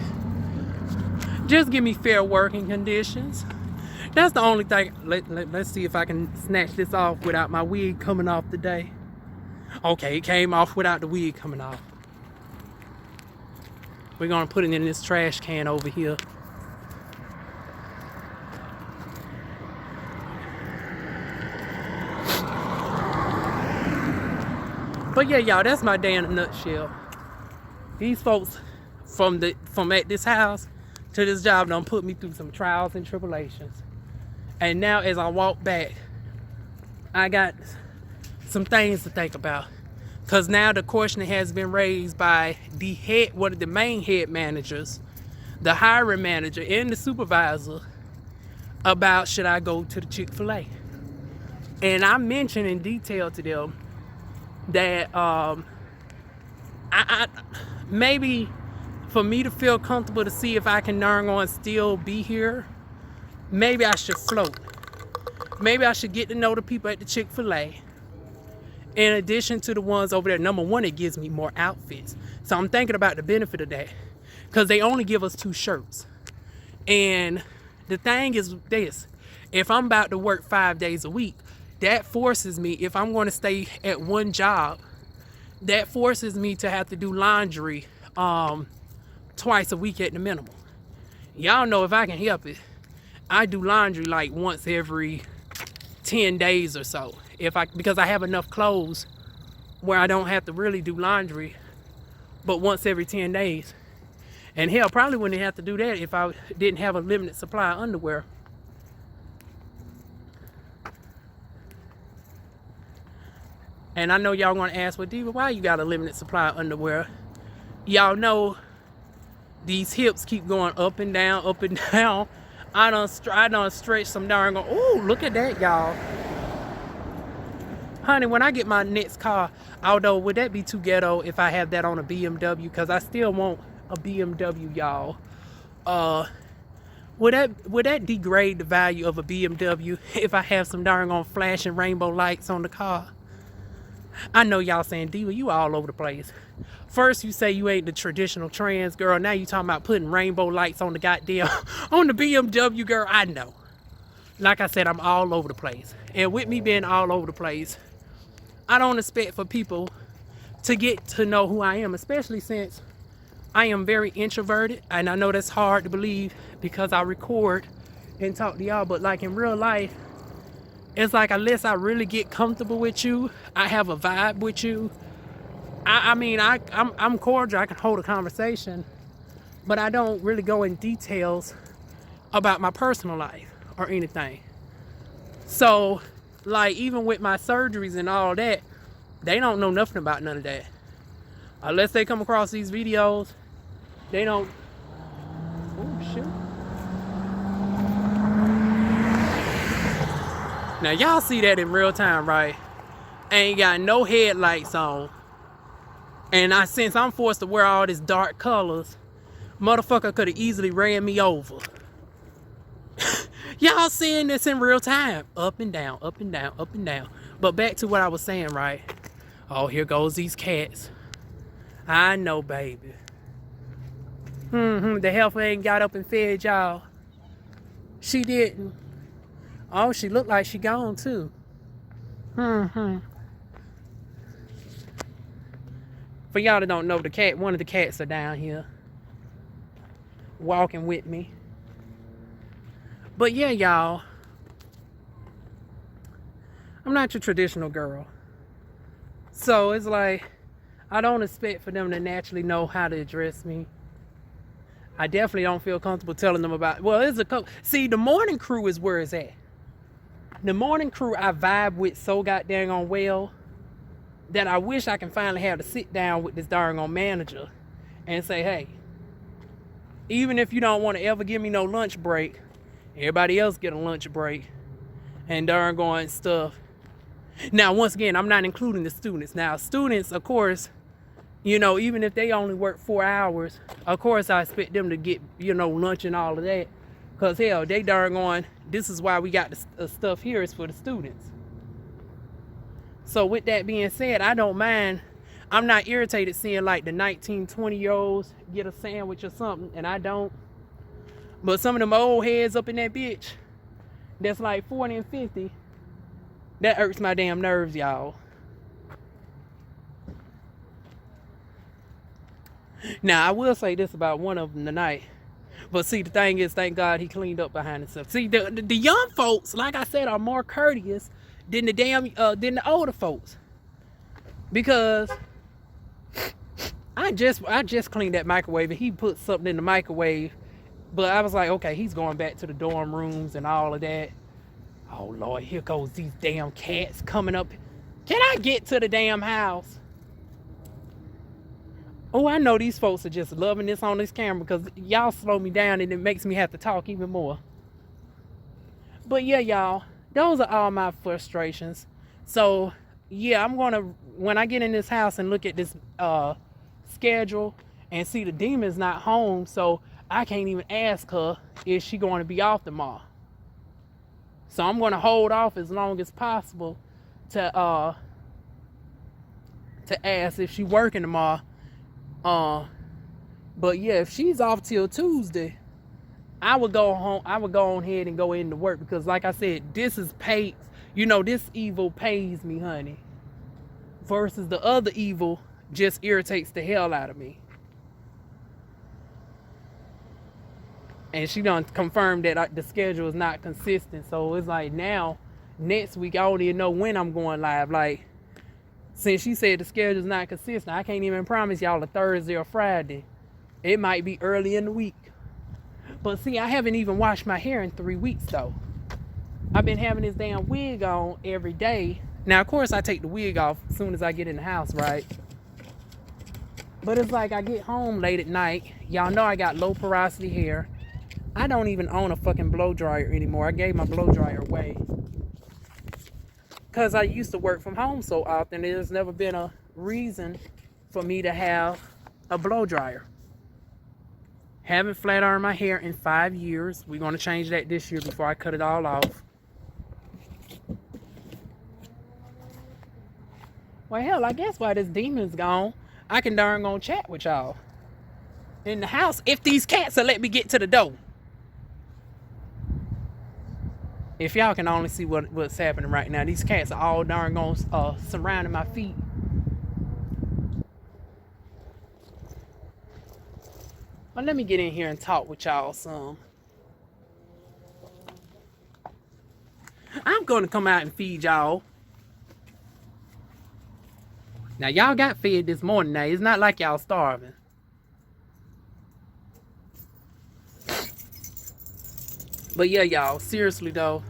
Just give me fair working conditions. That's the only thing. Let's see if I can snatch this off without my wig coming off today. Okay, it came off without the wig coming off. We're gonna put it in this trash can over here. But yeah, y'all, that's my day in a nutshell. These folks from at this house to this job done put me through some trials and tribulations. And now as I walk back, I got some things to think about. Cause now the question has been raised by one of the main head managers, the hiring manager and the supervisor about should I go to the Chick-fil-A. And I mentioned in detail to them that I maybe for me to feel comfortable to see if I can darn on still be here, maybe I should float. Maybe I should get to know the people at the Chick-fil-A. In addition to the ones over there, number one, it gives me more outfits. So I'm thinking about the benefit of that. Because they only give us 2 shirts. And the thing is this. If I'm about to work 5 days a week, that forces me, if I'm going to stay at one job, that forces me to have to do laundry twice a week at the minimum. Y'all know if I can help it, I do laundry like once every 10 days or so. Because I have enough clothes where I don't have to really do laundry, but once every 10 days. And hell, probably wouldn't have to do that if I didn't have a limited supply of underwear. And I know y'all gonna ask, well, Diva, why you got a limited supply of underwear? Y'all know these hips keep going up and down, up and down. I done stretch some darn, oh, look at that, y'all. Honey, when I get my next car, although would that be too ghetto if I have that on a BMW? Because I still want a BMW, y'all. Would that degrade the value of a BMW if I have some darn on flashing rainbow lights on the car? I know y'all saying, Diva, you all over the place. First you say you ain't the traditional trans girl. Now you talking about putting rainbow lights on the goddamn, on the BMW, girl. I know. Like I said, I'm all over the place. And with me being all over the place, I don't expect for people to get to know who I am, especially since I am very introverted. And I know that's hard to believe because I record and talk to y'all. But like in real life, it's like unless I really get comfortable with you, I have a vibe with you. I'm cordial. I can hold a conversation, but I don't really go in details about my personal life or anything. So, like, even with my surgeries and all that, they don't know nothing about none of that. Unless they come across these videos, they don't. Oh, shoot. Now, y'all see that in real time, right? Ain't got no headlights on. And since I'm forced to wear all these dark colors, motherfucker could have easily ran me over. Y'all seeing this in real time. Up and down, up and down, up and down. But back to what I was saying, right? Oh, here goes these cats. I know, baby. The heifer ain't got up and fed y'all. She didn't. Oh, she looked like she gone too. For y'all that don't know, one of the cats are down here walking with me. But yeah, y'all, I'm not your traditional girl. So it's like, I don't expect for them to naturally know how to address me. I definitely don't feel comfortable telling them about, well, it's a couple. See, the morning crew is where it's at. The morning crew I vibe with so goddamn on well that I wish I can finally have to sit down with this darn on manager and say, hey, even if you don't want to ever give me no lunch break, everybody else get a lunch break and darn going stuff. Now, once again, I'm not including the students. Now, students, of course, you know, even if they only work 4 hours, of course, I expect them to get, you know, lunch and all of that. Because, hell, they darn going, this is why we got the stuff here is for the students. So, with that being said, I don't mind. I'm not irritated seeing, like, the 19, 20-year-olds get a sandwich or something, and I don't. But some of them old heads up in that bitch that's like 40 and 50, that irks my damn nerves, y'all. Now, I will say this about one of them tonight. But see, the thing is, thank God he cleaned up behind himself. See, the young folks, like I said, are more courteous than the older folks. Because I just cleaned that microwave and he put something in the microwave. But I was like, okay, he's going back to the dorm rooms and all of that. Oh, Lord, here goes these damn cats coming up. Can I get to the damn house? Oh, I know these folks are just loving this on this camera because y'all slow me down and it makes me have to talk even more. But yeah, y'all, those are all my frustrations. So, yeah, I'm going to, when I get in this house and look at this schedule and see the demon's not home, so I can't even ask her if she's going to be off tomorrow. So I'm going to hold off as long as possible to ask if she's working tomorrow. But yeah, if she's off till Tuesday, I would go home. I would go on ahead and go into work because, like I said, this is paid. You know, this evil pays me, honey. Versus the other evil just irritates the hell out of me. And she done confirmed that the schedule is not consistent. So it's like now, next week, I don't even know when I'm going live. Like, since she said the schedule is not consistent, I can't even promise y'all a Thursday or Friday. It might be early in the week. But see, I haven't even washed my hair in 3 weeks, though. I've been having this damn wig on every day. Now, of course, I take the wig off as soon as I get in the house, right? But it's like I get home late at night. Y'all know I got low porosity hair. I don't even own a fucking blow dryer anymore. I gave my blow dryer away. Because I used to work from home so often, there's never been a reason for me to have a blow dryer. Haven't flat ironed my hair in 5 years. We're going to change that this year before I cut it all off. Well, hell, I guess while this demon's gone, I can darn gonna chat with y'all in the house if these cats will let me get to the door. If y'all can only see what's happening right now. These cats are all darn gonna surrounding my feet. Well, let me get in here and talk with y'all some. I'm gonna come out and feed y'all. Now, y'all got fed this morning. Now, it's not like y'all starving. But yeah, y'all, seriously though,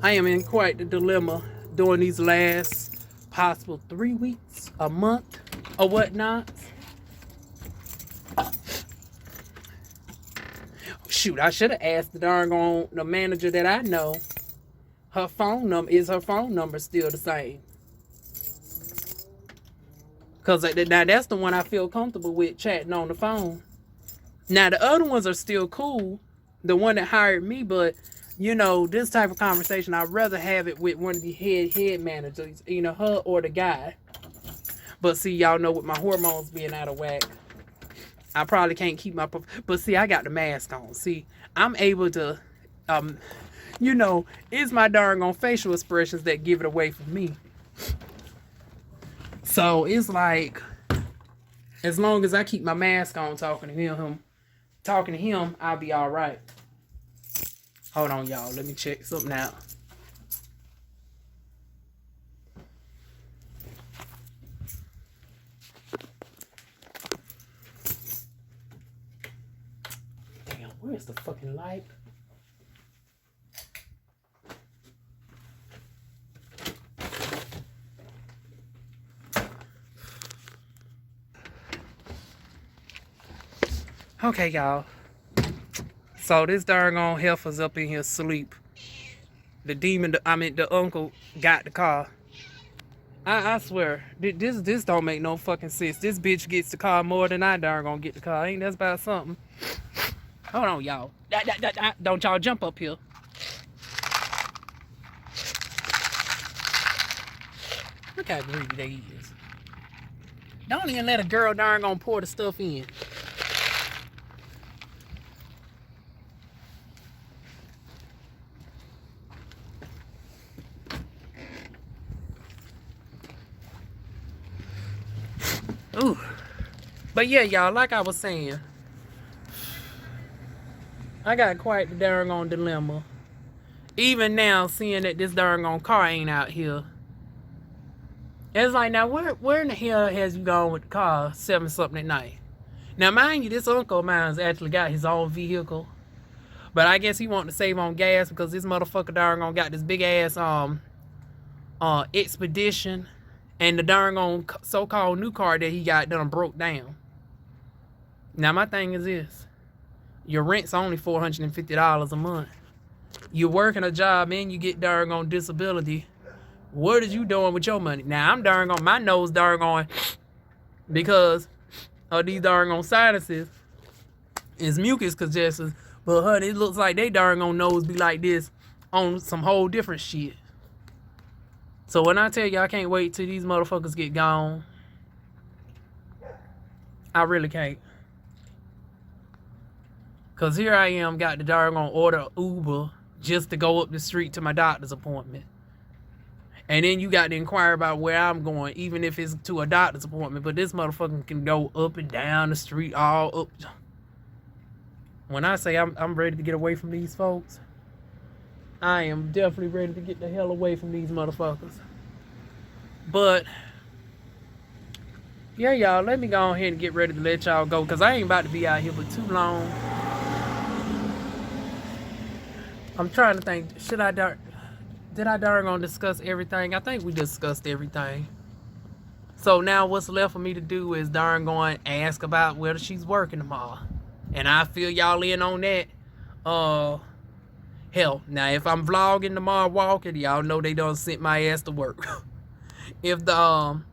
I am in quite the dilemma during these last possible 3 weeks, a month, or whatnot. Shoot, I should have asked the manager that I know. Her phone number still the same? Because now that's the one I feel comfortable with chatting on the phone. Now, the other ones are still cool. The one that hired me, but, you know, this type of conversation, I'd rather have it with one of the head managers, you know, her or the guy. But see, y'all know with my hormones being out of whack, I probably can't keep my... But see, I got the mask on. See, I'm able to, you know, it's my darn on facial expressions that give it away for me. So it's like, as long as I keep my mask on talking to him, I'll be all right. Hold on, y'all. Let me check something out. Damn, where's the fucking light? Okay, y'all. So this darn heifer's up in here asleep. The demon, the uncle got the car. I swear, this don't make no fucking sense. This bitch gets the car more than I darn gonna get the car. Ain't that about something? Hold on, y'all. Don't y'all jump up here. Look how greedy they is. Don't even let a girl darn gonna pour the stuff in. Ooh. But yeah, y'all, like I was saying, I got quite the darn on dilemma. Even now, seeing that this darn on car ain't out here. It's like, now, where in the hell has you gone with the car 7-something at night? Now, mind you, this uncle of mine's actually got his own vehicle. But I guess he wanted to save on gas because this motherfucker darn on got this big ass expedition. And the darn on so-called new car that he got done broke down. Now, my thing is this. Your rent's only $450 a month. You're working a job and you get darn on disability. What is you doing with your money? Now, I'm darn on my nose darn on because of these darn on sinuses. It's mucus congestion. But, honey, it looks like they darn on nose be like this on some whole different shit. So when I tell you I can't wait till these motherfuckers get gone, I really can't. Cause here I am, got the darn on order Uber just to go up the street to my doctor's appointment. And then you got to inquire about where I'm going, even if it's to a doctor's appointment. But this motherfucker can go up and down the street, all up. When I say I'm ready to get away from these folks, I am definitely ready to get the hell away from these motherfuckers. But, yeah, y'all, let me go ahead and get ready to let y'all go. Because I ain't about to be out here for too long. I'm trying to think, did I darn gonna discuss everything? I think we discussed everything. So now what's left for me to do is darn going ask about whether she's working tomorrow. And I feel y'all in on that. Hell, now if I'm vlogging tomorrow walking, y'all know they done sent my ass to work. If I'm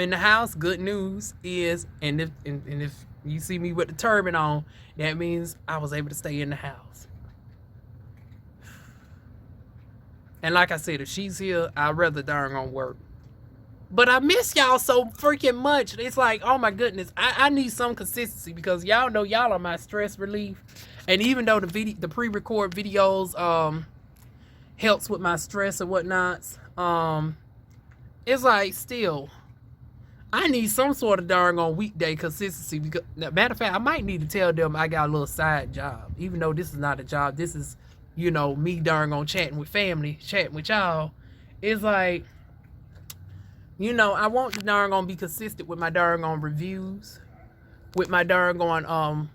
in the house, good news is, and if you see me with the turban on, that means I was able to stay in the house. And like I said, if she's here, I'd rather darn on work. But I miss y'all so freaking much. It's like, oh my goodness, I need some consistency because y'all know y'all are my stress relief. And even though the pre-record videos helps with my stress and whatnots, it's like still, I need some sort of darn on weekday consistency. Because, matter of fact, I might need to tell them I got a little side job, even though this is not a job. This is, you know, me darn on chatting with family, chatting with y'all. It's like, you know, I want to darn on be consistent with my darn on reviews, with my darn on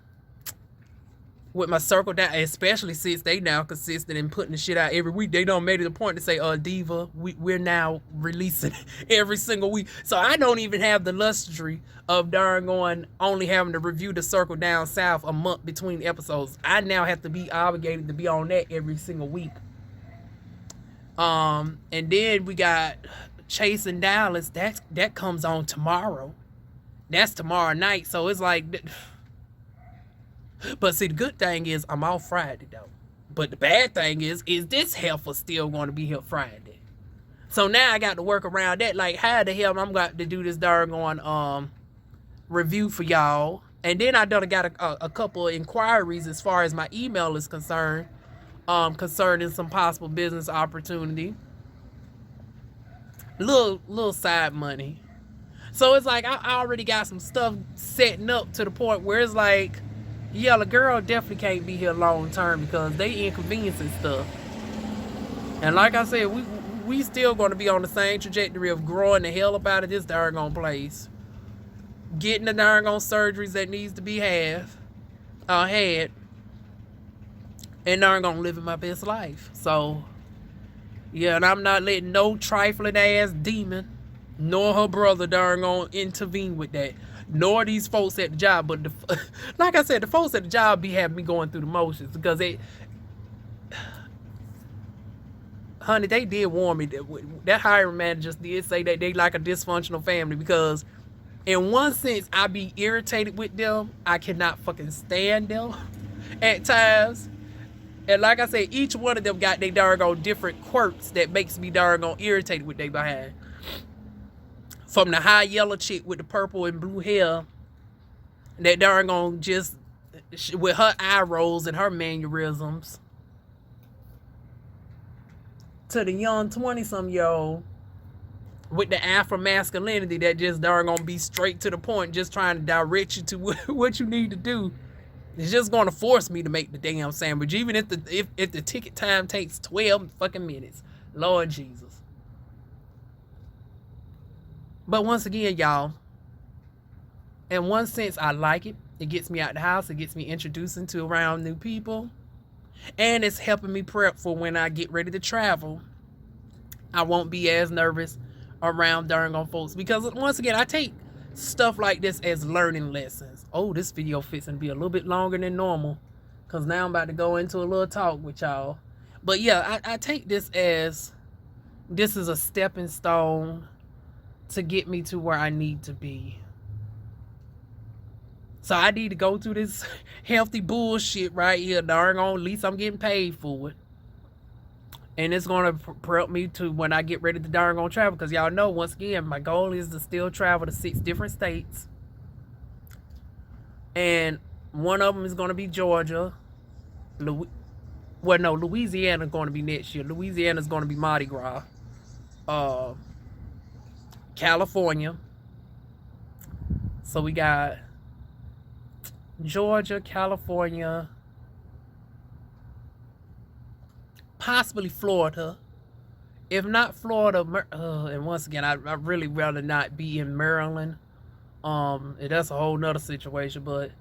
with my circle down, especially since they now consistent in putting the shit out every week. They don't made it a point to say, Diva, we're now releasing every single week. So I don't even have the luxury of darn on only having to review the circle down south a month between episodes. I now have to be obligated to be on that every single week. And then we got Chasing Dallas. That comes on tomorrow. That's tomorrow night. So it's like, but see, the good thing is I'm off Friday though. But the bad thing is this heifer still going to be here Friday. So now I got to work around that. Like, how the hell I'm got to do this darn on review for y'all? And then I done got a couple of inquiries as far as my email is concerned, concerning some possible business opportunity. Little side money. So it's like I already got some stuff setting up to the point where it's like, yeah, the girl definitely can't be here long term because they inconveniencing stuff. And like I said, we still going to be on the same trajectory of growing the hell up out of this darn on place, getting the darn on surgeries that needs to be had, and darn gonna living my best life. So yeah, and I'm not letting no trifling ass demon nor her brother darn gonna intervene with that. Nor these folks at the job, but like I said, the folks at the job be having me going through the motions because honey, they did warn me that hiring managers did say that they like a dysfunctional family because in one sense I be irritated with them. I cannot fucking stand them. at times. And like I said, each one of them got their doggone different quirks that makes me doggone irritated with they behind. From the high yellow chick with the purple and blue hair, that doggone just with her eye rolls and her mannerisms, to the young 20-some-year-old with the Afro masculinity that just doggone be straight to the point, just trying to direct you to what you need to do. It's just going to force me to make the damn sandwich, even if the ticket time takes 12 fucking minutes. Lord Jesus. But once again, y'all, in one sense, I like it. It gets me out the house. It gets me introduced into around new people. And it's helping me prep for when I get ready to travel. I won't be as nervous around darn on folks. Because once again, I take stuff like this as learning lessons. Oh, this video fits and be a little bit longer than normal, because now I'm about to go into a little talk with y'all. But yeah, I take this as this is a stepping stone to get me to where I need to be. So I need to go through this healthy bullshit right here, darn on. At least I'm getting paid for it. And it's going to prep me to when I get ready to darn on travel. Because y'all know, once again, my goal is to still travel to 6 different states. And one of them is going to be Georgia. Louisiana is going to be next year. Louisiana is going to be Mardi Gras. California. So we got Georgia, California, possibly Florida. If not Florida, and once again, I'd really rather not be in Maryland. And that's a whole nother situation. But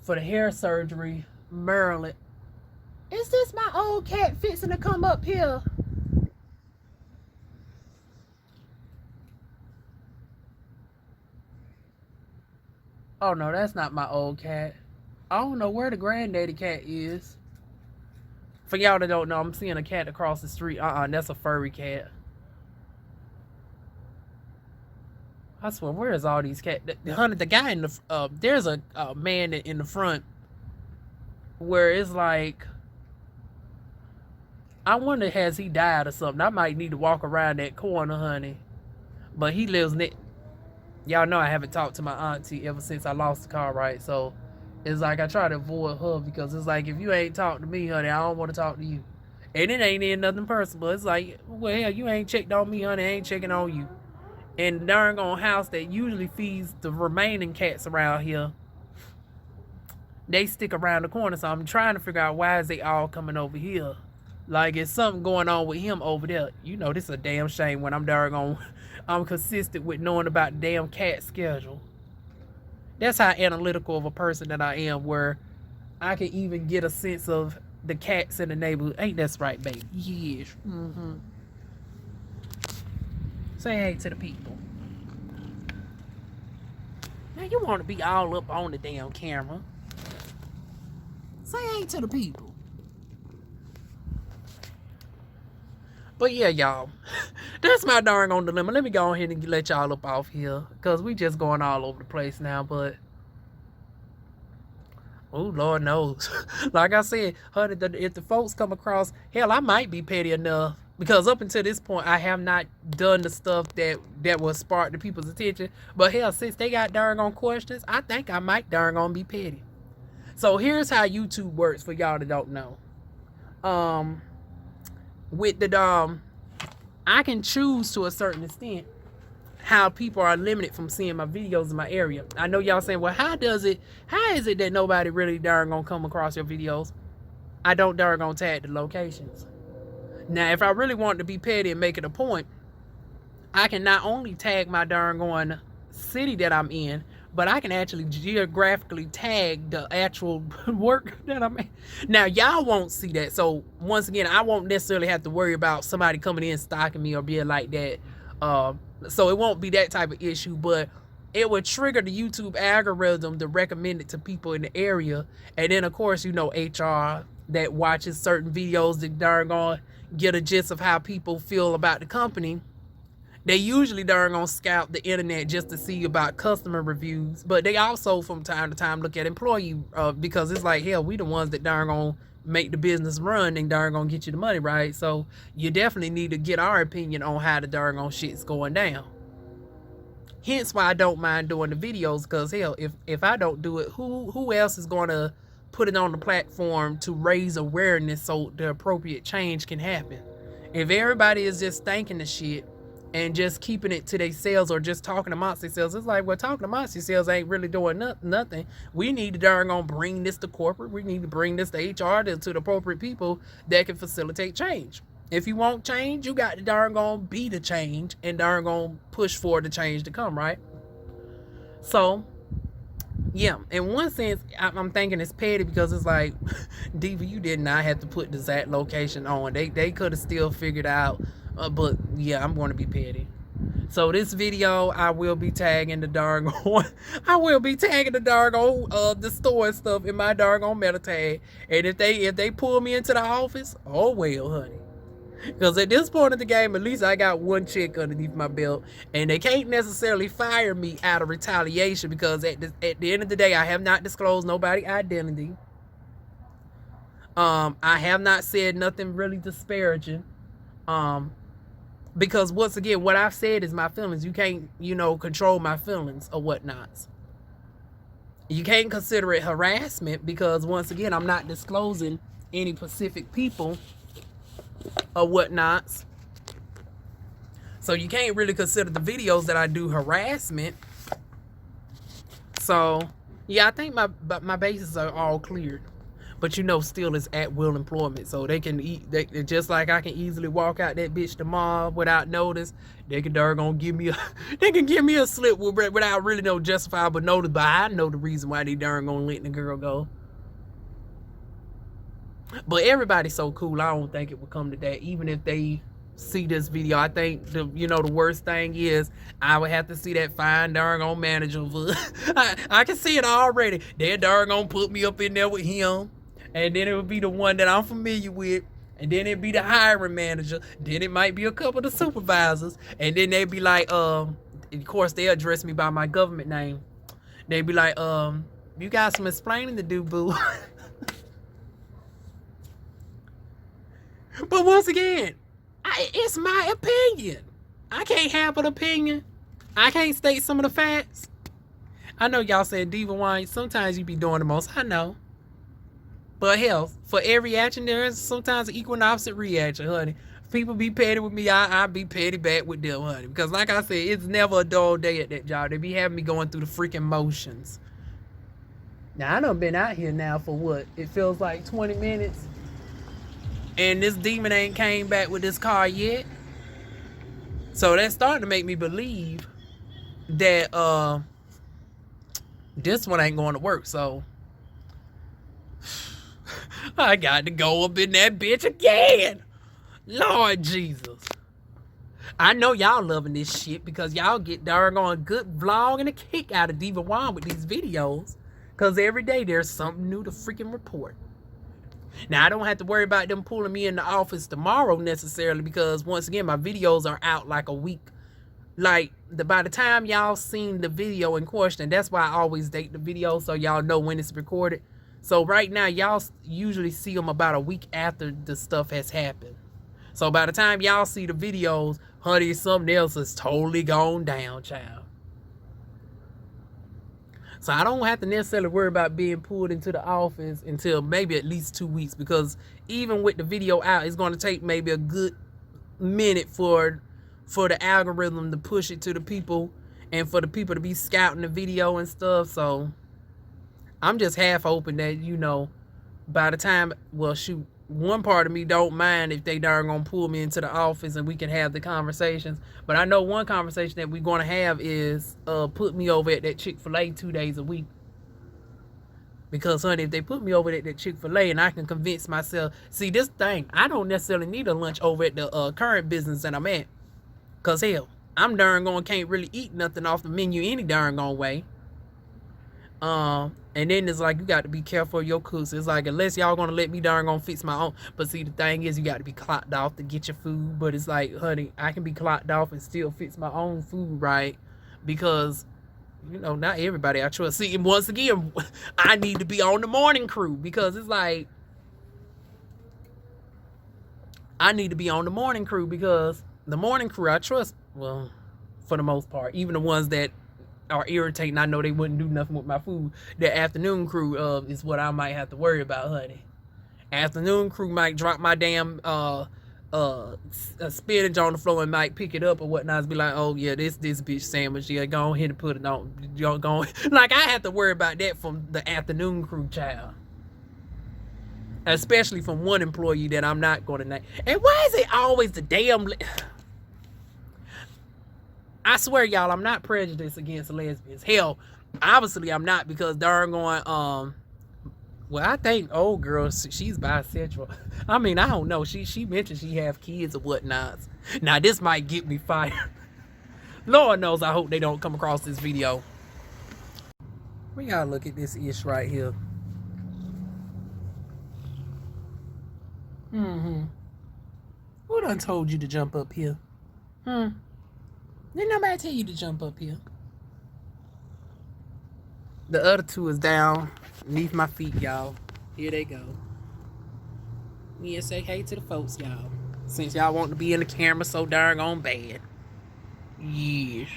for the hair surgery, Maryland. Is this my old cat fixing to come up here? Oh no, that's not my old cat. I don't know where the granddaddy cat is. For y'all that don't know, I'm seeing a cat across the street. That's a furry cat. I swear, where is all these cats? The guy in the there's a man in the front where it's like, I wonder, has he died or something? I might need to walk around that corner, honey. But he lives next. Y'all know I haven't talked to my auntie ever since I lost the car, right? So it's like I try to avoid her, because it's like, if you ain't talking to me, honey, I don't want to talk to you. And it ain't in nothing personal. It's like, well, hell, you ain't checked on me, honey, I ain't checking on you. And the darn on house that usually feeds the remaining cats around here, they stick around the corner. So I'm trying to figure out, why is they all coming over here? Like, it's something going on with him over there. You know, this is a damn shame when I'm darn on, I'm consistent with knowing about the damn cat schedule. That's how analytical of a person that I am, where I can even get a sense of the cats in the neighborhood. Ain't that right, baby? Yes. Mm-hmm. Say hey to the people. Now, you want to be all up on the damn camera. Say hey to the people. But yeah, y'all, that's my darn on dilemma. Let me go ahead and let y'all up off here, because we just going all over the place now. But oh, Lord knows. Like I said, honey, if the folks come across, hell, I might be petty enough, because up until this point, I have not done the stuff that will spark the people's attention. But hell, since they got darn on questions, I think I might darn on be petty. So here's how YouTube works for y'all that don't know. With the I can choose to a certain extent how people are limited from seeing my videos in my area. I know y'all saying, well, how is it that nobody really darn gonna come across your videos? I don't darn gonna tag the locations. Now, if I really want to be petty and make it a point, I can not only tag my darn going city that I'm in, but I can actually geographically tag the actual work that I'm in. Now, y'all won't see that. So, once again, I won't necessarily have to worry about somebody coming in stalking me or being like that. So, it won't be that type of issue. But it would trigger the YouTube algorithm to recommend it to people in the area. And then, of course, you know, HR that watches certain videos that darn gonna get a gist of how people feel about the company. They usually darn gonna scout the internet just to see about customer reviews, but they also from time to time look at employee because it's like, hell, we the ones that darn gonna make the business run and darn gonna get you the money, right? So you definitely need to get our opinion on how the darn gonna shit's going down. Hence why I don't mind doing the videos, because hell, if I don't do it, who else is gonna put it on the platform to raise awareness so the appropriate change can happen? If everybody is just thinking the shit and just keeping it to themselves or just talking amongst themselves, it's like, well, talking amongst yourselves ain't really doing nothing. We need to darn gonna bring this to corporate. We need to bring this to HR, to the appropriate people that can facilitate change. If you want change, you got to darn gonna be the change and darn gonna push for the change to come, right? So, yeah, in one sense, I'm thinking it's petty because it's like, Diva, you did not have to put the exact location on. They could have still figured out. But yeah, I'm going to be petty. So this video, I will be tagging the darn-on, the store and stuff in my darn-on meta tag. And if they pull me into the office, oh well, honey. Because at this point in the game, at least I got one check underneath my belt, and they can't necessarily fire me out of retaliation because at the end of the day, I have not disclosed nobody's identity. I have not said nothing really disparaging. Because once again, what I've said is my feelings. You can't, control my feelings or whatnots. You can't consider it harassment because once again, I'm not disclosing any specific people or whatnots. So you can't really consider the videos that I do harassment. So yeah, I think my bases are all cleared. But still it's at will employment. So they can just like I can easily walk out that bitch tomorrow without notice. They can darn give me a slip without really no justifiable notice. But I know the reason why they darn gonna let the girl go. But everybody's so cool. I don't think it would come to that. Even if they see this video, I think the worst thing is I would have to see that fine darn manager. I can see it already. They're darn gonna put me up in there with him. And then it would be the one that I'm familiar with. And then it'd be the hiring manager. Then it might be a couple of the supervisors. And then they'd be like, of course, they address me by my government name. They'd be like, you got some explaining to do, boo. But once again, it's my opinion. I can't have an opinion. I can't state some of the facts. I know y'all said DivaWuan, sometimes you be doing the most. I know. But hell, for every action, there is sometimes an equal and opposite reaction, honey. If people be petty with me, I be petty back with them, honey. Because like I said, it's never a dull day at that job. They be having me going through the freaking motions. Now, I done been out here now for what? It feels like 20 minutes. And this demon ain't came back with this car yet. So that's starting to make me believe that this one ain't going to work. So I got to go up in that bitch again. Lord Jesus. I know y'all loving this shit because y'all get doggone good vlog and a kick out of DivaWuan with these videos. Because every day there's something new to freaking report. Now, I don't have to worry about them pulling me in the office tomorrow necessarily because, once again, my videos are out like a week. Like, by the time y'all seen the video in question, that's why I always date the video so y'all know when it's recorded. So, right now, y'all usually see them about a week after the stuff has happened. So, by the time y'all see the videos, honey, something else is totally gone down, child. So I don't have to necessarily worry about being pulled into the office until maybe at least 2 weeks because even with the video out, it's going to take maybe a good minute for the algorithm to push it to the people and for the people to be scouting the video and stuff. So I'm just half hoping that, by the time, well, shoot, one part of me don't mind if they darn gonna pull me into the office and we can have the conversations. But I know one conversation that we're gonna have is put me over at that Chick-fil-A 2 days a week. Because, honey, if they put me over at that Chick-fil-A and I can convince myself, see, this thing, I don't necessarily need a lunch over at the current business that I'm at. Because, hell, I'm darn gonna can't really eat nothing off the menu any darn gone way. And then it's like, you got to be careful of your cooks. It's like, unless y'all gonna let me darn gonna fix my own. But see, the thing is, you got to be clocked off to get your food. But it's like, honey, I can be clocked off and still fix my own food, right? Because, you know, not everybody I trust. See, and once again, I need to be on the morning crew, because it's like, I need to be on the morning crew, because the morning crew I trust, well, for the most part. Even the ones that are irritating, I know they wouldn't do nothing with my food. The afternoon crew is what I might have to worry about, honey. Afternoon crew might drop my damn spinach on the floor and might pick it up or whatnot, and be like, oh yeah, this bitch sandwich, yeah, go ahead and put it on. Go like, I have to worry about that from the afternoon crew, child. Especially from one employee that I'm not going to name. And why is it always the damn... I swear, y'all, I'm not prejudiced against lesbians. Hell, obviously I'm not, because darn going, well, I think old girl, she's bisexual. I mean, I don't know. She mentioned she have kids or whatnot. Now, this might get me fired. Lord knows, I hope they don't come across this video. We gotta look at this ish right here. Who done told you to jump up here? Didn't nobody tell you to jump up here? The other two is down beneath my feet, y'all. Here they go. Yeah, say hey to the folks, y'all. Since y'all want to be in the camera so darn on bad. Yes.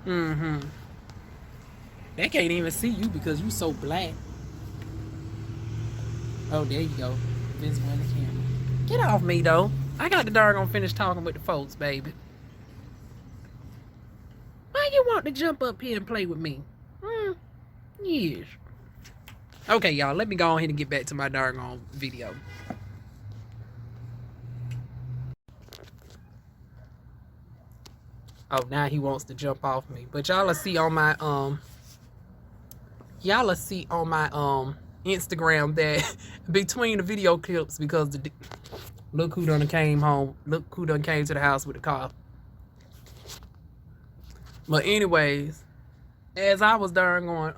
They can't even see you because you so black. Oh, there you go. Visible in the camera. Get off me, though. I got the darn finish talking with the folks, baby. Why you want to jump up here and play with me? Yes. Okay, y'all, let me go ahead and get back to my darn video. Oh, now he wants to jump off me. But y'all will see on my Instagram that between the video clips, because look who done came home. Look who done came to the house with the car. But anyways, as I was darn going,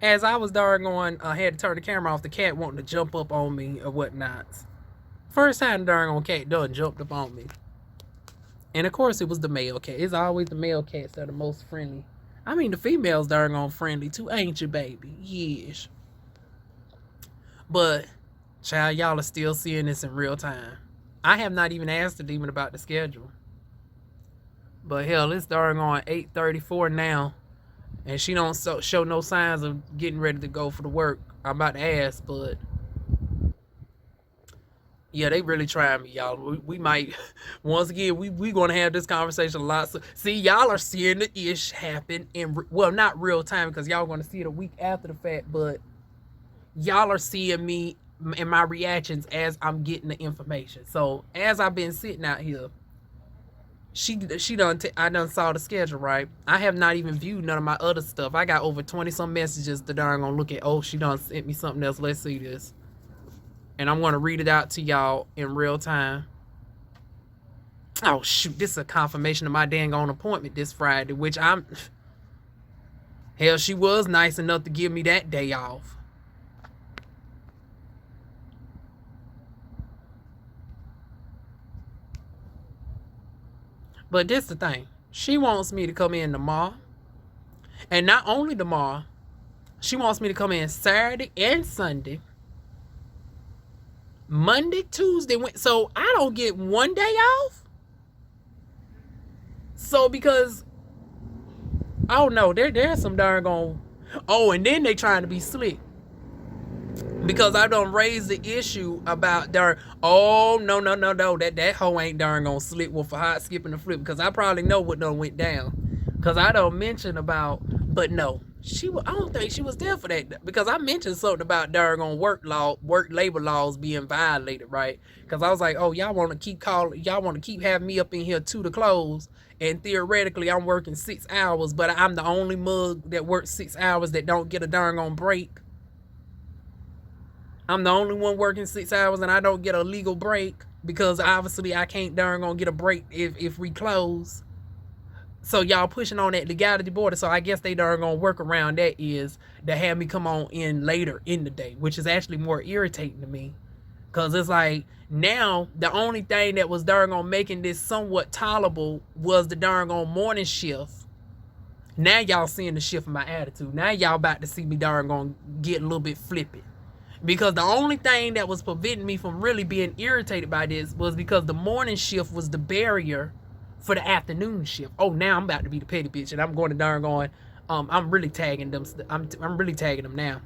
I had to turn the camera off. The cat wanting to jump up on me or whatnot. First time the darn cat done jumped up on me. And of course it was the male cat. It's always the male cats that are the most friendly. I mean, the females darn friendly too, ain't you, baby? Yes. But, child, y'all are still seeing this in real time. I have not even asked the demon about the schedule. But hell, it's darn on 8:34 now. And she don't show no signs of getting ready to go for the work. I'm about to ask, but... yeah, they really trying me, y'all. We might, once again, we going to have this conversation a lot. So, see, y'all are seeing the ish happen in, well, not real time, because y'all going to see it a week after the fact, but y'all are seeing me and my reactions as I'm getting the information. So, as I've been sitting out here, I done saw the schedule, right? I have not even viewed none of my other stuff. I got over 20-some messages that darn gonna look at, oh, she done sent me something else. Let's see this. And I'm going to read it out to y'all in real time. Oh, shoot. This is a confirmation of my dang on appointment this Friday, which I'm... hell, she was nice enough to give me that day off. But this the thing. She wants me to come in tomorrow. And not only tomorrow, she wants me to come in Saturday and Sunday. Monday, Tuesday, Wednesday. So I don't get one day off. So because, oh no, there's some darn gone. Oh, and then they trying to be slick. Because I don't raise the issue about darn, oh no, that hoe ain't darn gonna slip with a hot skip and a flip, because I probably know what done went down. Because I don't mention about, but no. I don't think she was there for that, because I mentioned something about darn on work labor laws being violated, right? Because I was like, oh, y'all want to keep having me up in here to the close, and theoretically I'm working 6 hours, but I'm the only mug that works 6 hours that don't get a darn on break. I'm the only one working 6 hours and I don't get a legal break, because obviously I can't darn gonna get a break if we close. So y'all pushing on that legality border. So I guess they darn gonna work around that is to have me come on in later in the day, which is actually more irritating to me. Cause it's like now the only thing that was darn on making this somewhat tolerable was the darn on morning shift. Now y'all seeing the shift in my attitude. Now y'all about to see me darn gonna get a little bit flippant. Because the only thing that was preventing me from really being irritated by this was because the morning shift was the barrier for the afternoon shift. Oh, now I'm about to be the petty bitch, and I'm going to darn going. I'm really tagging them. I'm really tagging them now.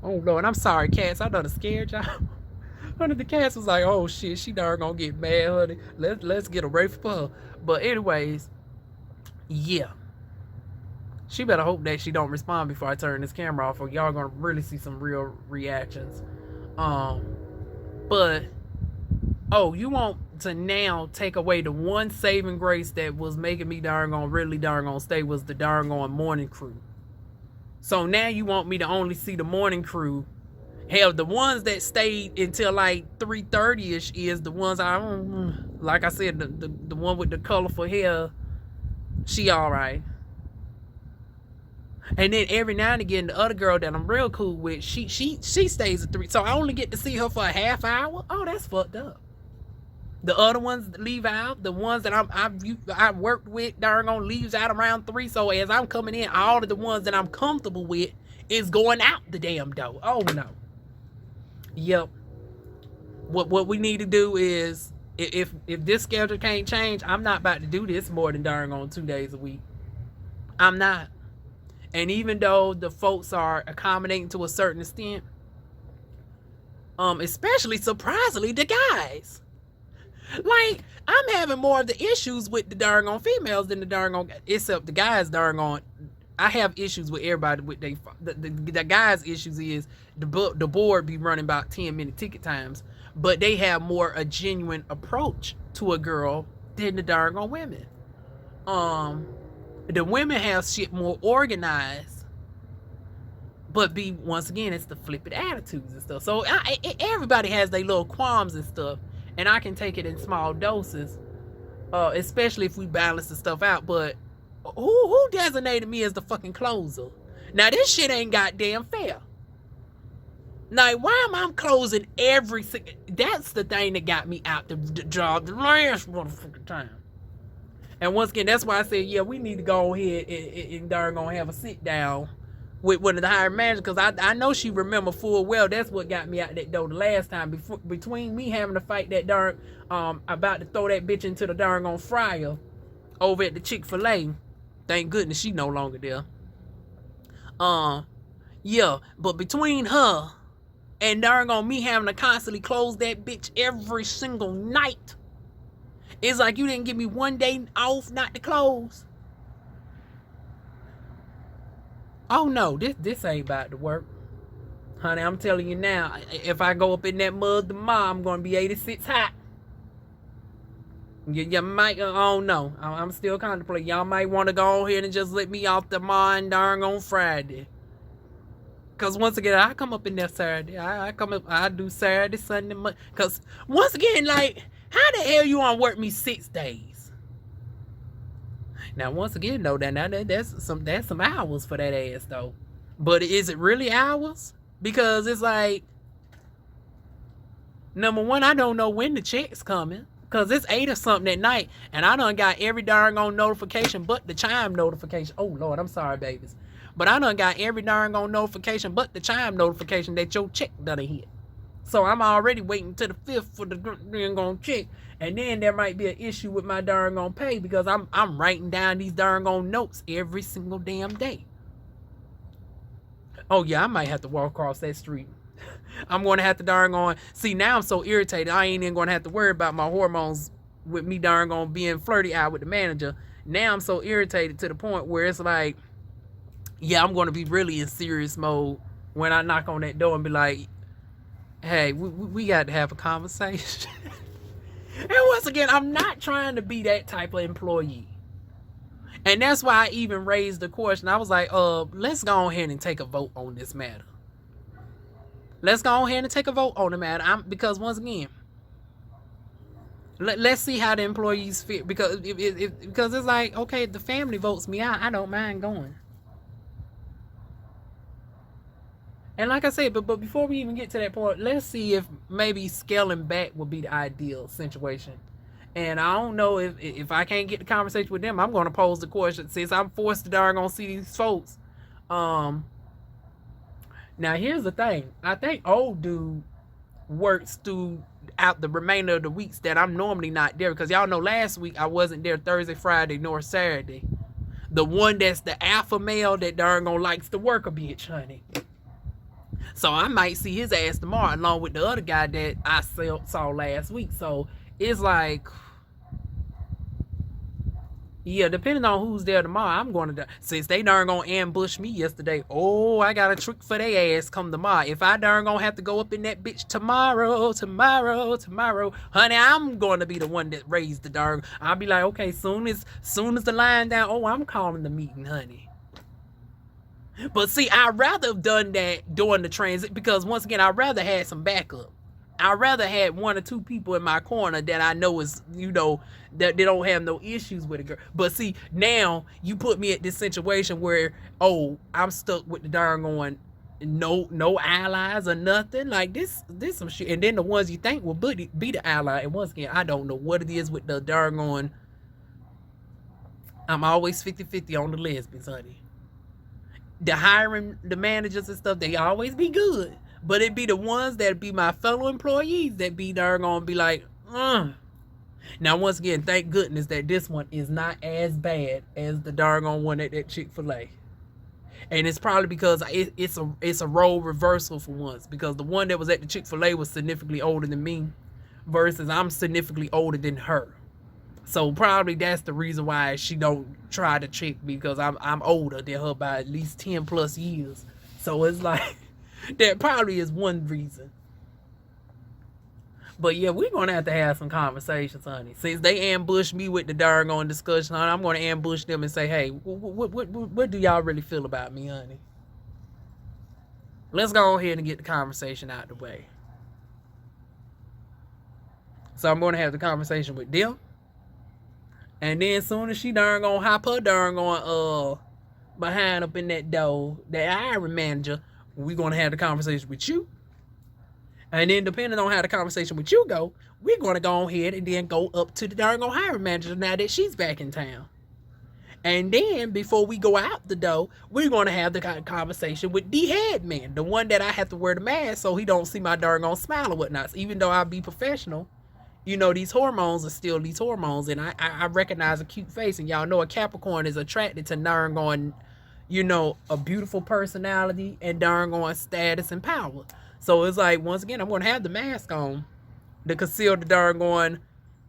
Oh Lord, I'm sorry, cats. I done scared y'all. One of the cats was like, "Oh shit, she darn gonna get mad, honey. Let's get a rape for her." But anyways, yeah. She better hope that she don't respond before I turn this camera off, or y'all gonna really see some real reactions. But oh, you want to now take away the one saving grace that was making me darn gonna really darn gonna stay was the darn gonna morning crew. So now you want me to only see the morning crew. Hell, the ones that stayed until like 3:30ish is the ones like I said, the one with the colorful hair, she all right. And then every now and again, the other girl that I'm real cool with, she stays at 3. So I only get to see her for a half hour. Oh, that's fucked up. The other ones leave out. The ones that I worked with, darn gonna leaves out around 3. So as I'm coming in, all of the ones that I'm comfortable with is going out the damn door. Oh no. Yep. What we need to do is, if this schedule can't change, I'm not about to do this more than darn on 2 days a week. I'm not. And even though the folks are accommodating to a certain extent, especially surprisingly the guys. Like, I'm having more of the issues with the darn on females than the darn on, except the guys darn on. I have issues with everybody with the guys' issues is the board be running about 10-minute ticket times, but they have more a genuine approach to a girl than the darn on women. The women have shit more organized, but once again, it's the flippant attitudes and stuff. So everybody has their little qualms and stuff, and I can take it in small doses, especially if we balance the stuff out. But who designated me as the fucking closer? Now this shit ain't goddamn fair. Like, why am I closing every single? That's the thing that got me out the job the last motherfucking time. And once again, that's why I said, yeah, we need to go ahead and darn gonna have a sit down with one of the hiring managers, because I know she remember full well that's what got me out that door the last time. Between me having to fight that darn, about to throw that bitch into the darn on fryer over at the Chick-fil-A. Thank goodness she no longer there. Yeah, but between her and darn on me having to constantly close that bitch every single night, it's like you didn't give me one day off not to close. Oh no, this ain't about to work. Honey, I'm telling you now, if I go up in that mud tomorrow, I'm going to be 86 hot. You might, oh no, I'm still contemplating. Y'all might want to go ahead and just let me off the mind darn on Friday. Because once again, I come up in there Saturday. I come up, I do Saturday, Sunday, Monday. Because once again, like, how the hell you want to work me 6 days? Now, once again, though, that's some hours for that ass, though. But is it really hours? Because it's like, number one, I don't know when the check's coming. Because it's 8 or something at night. And I done got every darn on notification but the chime notification. Oh, Lord, I'm sorry, babies. But I done got every darn on notification but the chime notification that your check done hit. So I'm already waiting to the 5th for the darn on check. And then there might be an issue with my darn on pay because I'm writing down these darn on notes every single damn day. Oh, yeah, I might have to walk across that street. I'm going to have to darn on. See, now I'm so irritated. I ain't even going to have to worry about my hormones with me darn on being flirty out with the manager. Now I'm so irritated to the point where it's like, yeah, I'm going to be really in serious mode when I knock on that door and be like, hey, we got to have a conversation. And once again, I'm not trying to be that type of employee. And that's why I even raised the question. I was like, let's go ahead and take a vote on this matter. Let's go ahead and take a vote on the matter. Because once again, Let's see how the employees feel, because because it's like, okay, if the family votes me out, I don't mind going. And like I said, but before we even get to that point, let's see if maybe scaling back would be the ideal situation. And I don't know if I can't get the conversation with them, I'm going to pose the question, since I'm forced to darn gonna see these folks. Now here's the thing. I think old dude works throughout the remainder of the weeks that I'm normally not there, because y'all know last week I wasn't there Thursday, Friday, nor Saturday. The one that's the alpha male that darn gonna likes to work a bitch, honey. So I might see his ass tomorrow, along with the other guy that I saw last week. So it's like, yeah, depending on who's there tomorrow, I'm going to, since they darn gonna ambush me yesterday, oh, I got a trick for their ass come tomorrow. If I darn gonna have to go up in that bitch tomorrow, honey, I'm going to be the one that raised the darn. I'll be like, okay, soon as the line down, oh, I'm calling the meeting, honey. But see, I'd rather have done that during the transit, because once again, I'd rather had some backup. I'd rather had 1 or 2 people in my corner that I know is, that they don't have no issues with a girl. But see, now you put me at this situation where, oh, I'm stuck with the darn going, no allies or nothing. Like this some shit. And then the ones you think will be the ally. And once again, I don't know what it is with the darn going. I'm always 50-50 on the lesbians, honey. The hiring, the managers and stuff, they always be good. But it be the ones that be my fellow employees that be darn gonna be like, Now, once again, thank goodness that this one is not as bad as the darn one at that Chick-fil-A. And it's probably because it's a role reversal for once. Because the one that was at the Chick-fil-A was significantly older than me, versus I'm significantly older than her. So probably that's the reason why she don't try to trick me, because I'm older than her by at least 10 plus years. So it's like, that probably is one reason. But yeah, we're going to have some conversations, honey. Since they ambushed me with the darn on discussion, honey, I'm going to ambush them and say, hey, what do y'all really feel about me, honey? Let's go ahead and get the conversation out the way. So I'm going to have the conversation with them. And then as soon as she darn gonna hop her darn going behind up in that door, that hiring manager, we're gonna have the conversation with you. And then depending on how the conversation with you go, we're gonna go ahead and then go up to the darn hiring manager now that she's back in town. And then before we go out the door, we're gonna have the conversation with the head man, the one that I have to wear the mask so he don't see my darn smile or whatnot. So even though I'll be professional, these hormones are still these hormones, and I recognize a cute face, and y'all know a Capricorn is attracted to darn going, a beautiful personality and darn going status and power. So it's like, once again, I'm going to have the mask on to conceal the darn going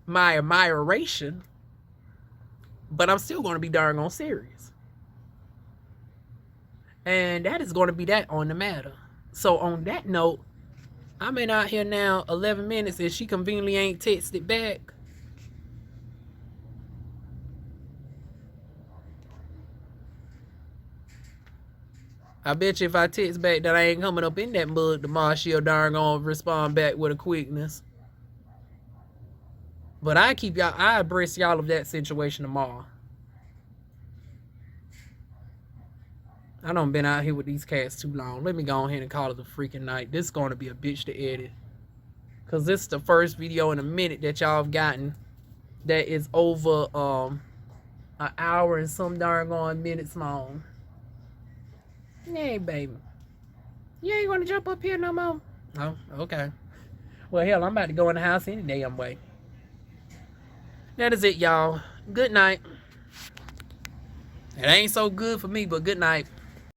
my admiration, but I'm still going to be darn on serious. And that is going to be that on the matter. So on that note, I've been out here now 11 minutes and she conveniently ain't texted back. I bet you if I text back that I ain't coming up in that mud tomorrow, she'll darn gonna respond back with a quickness. But I abreast y'all of that situation tomorrow. I done been out here with these cats too long. Let me go ahead and call it a freaking night. This is going to be a bitch to edit. Because this is the first video in a minute that y'all have gotten that is over an hour and some darn on minutes long. Hey, baby. You ain't going to jump up here no more? Oh, okay. Well, hell, I'm about to go in the house any damn way. That is it, y'all. Good night. It ain't so good for me, but good night.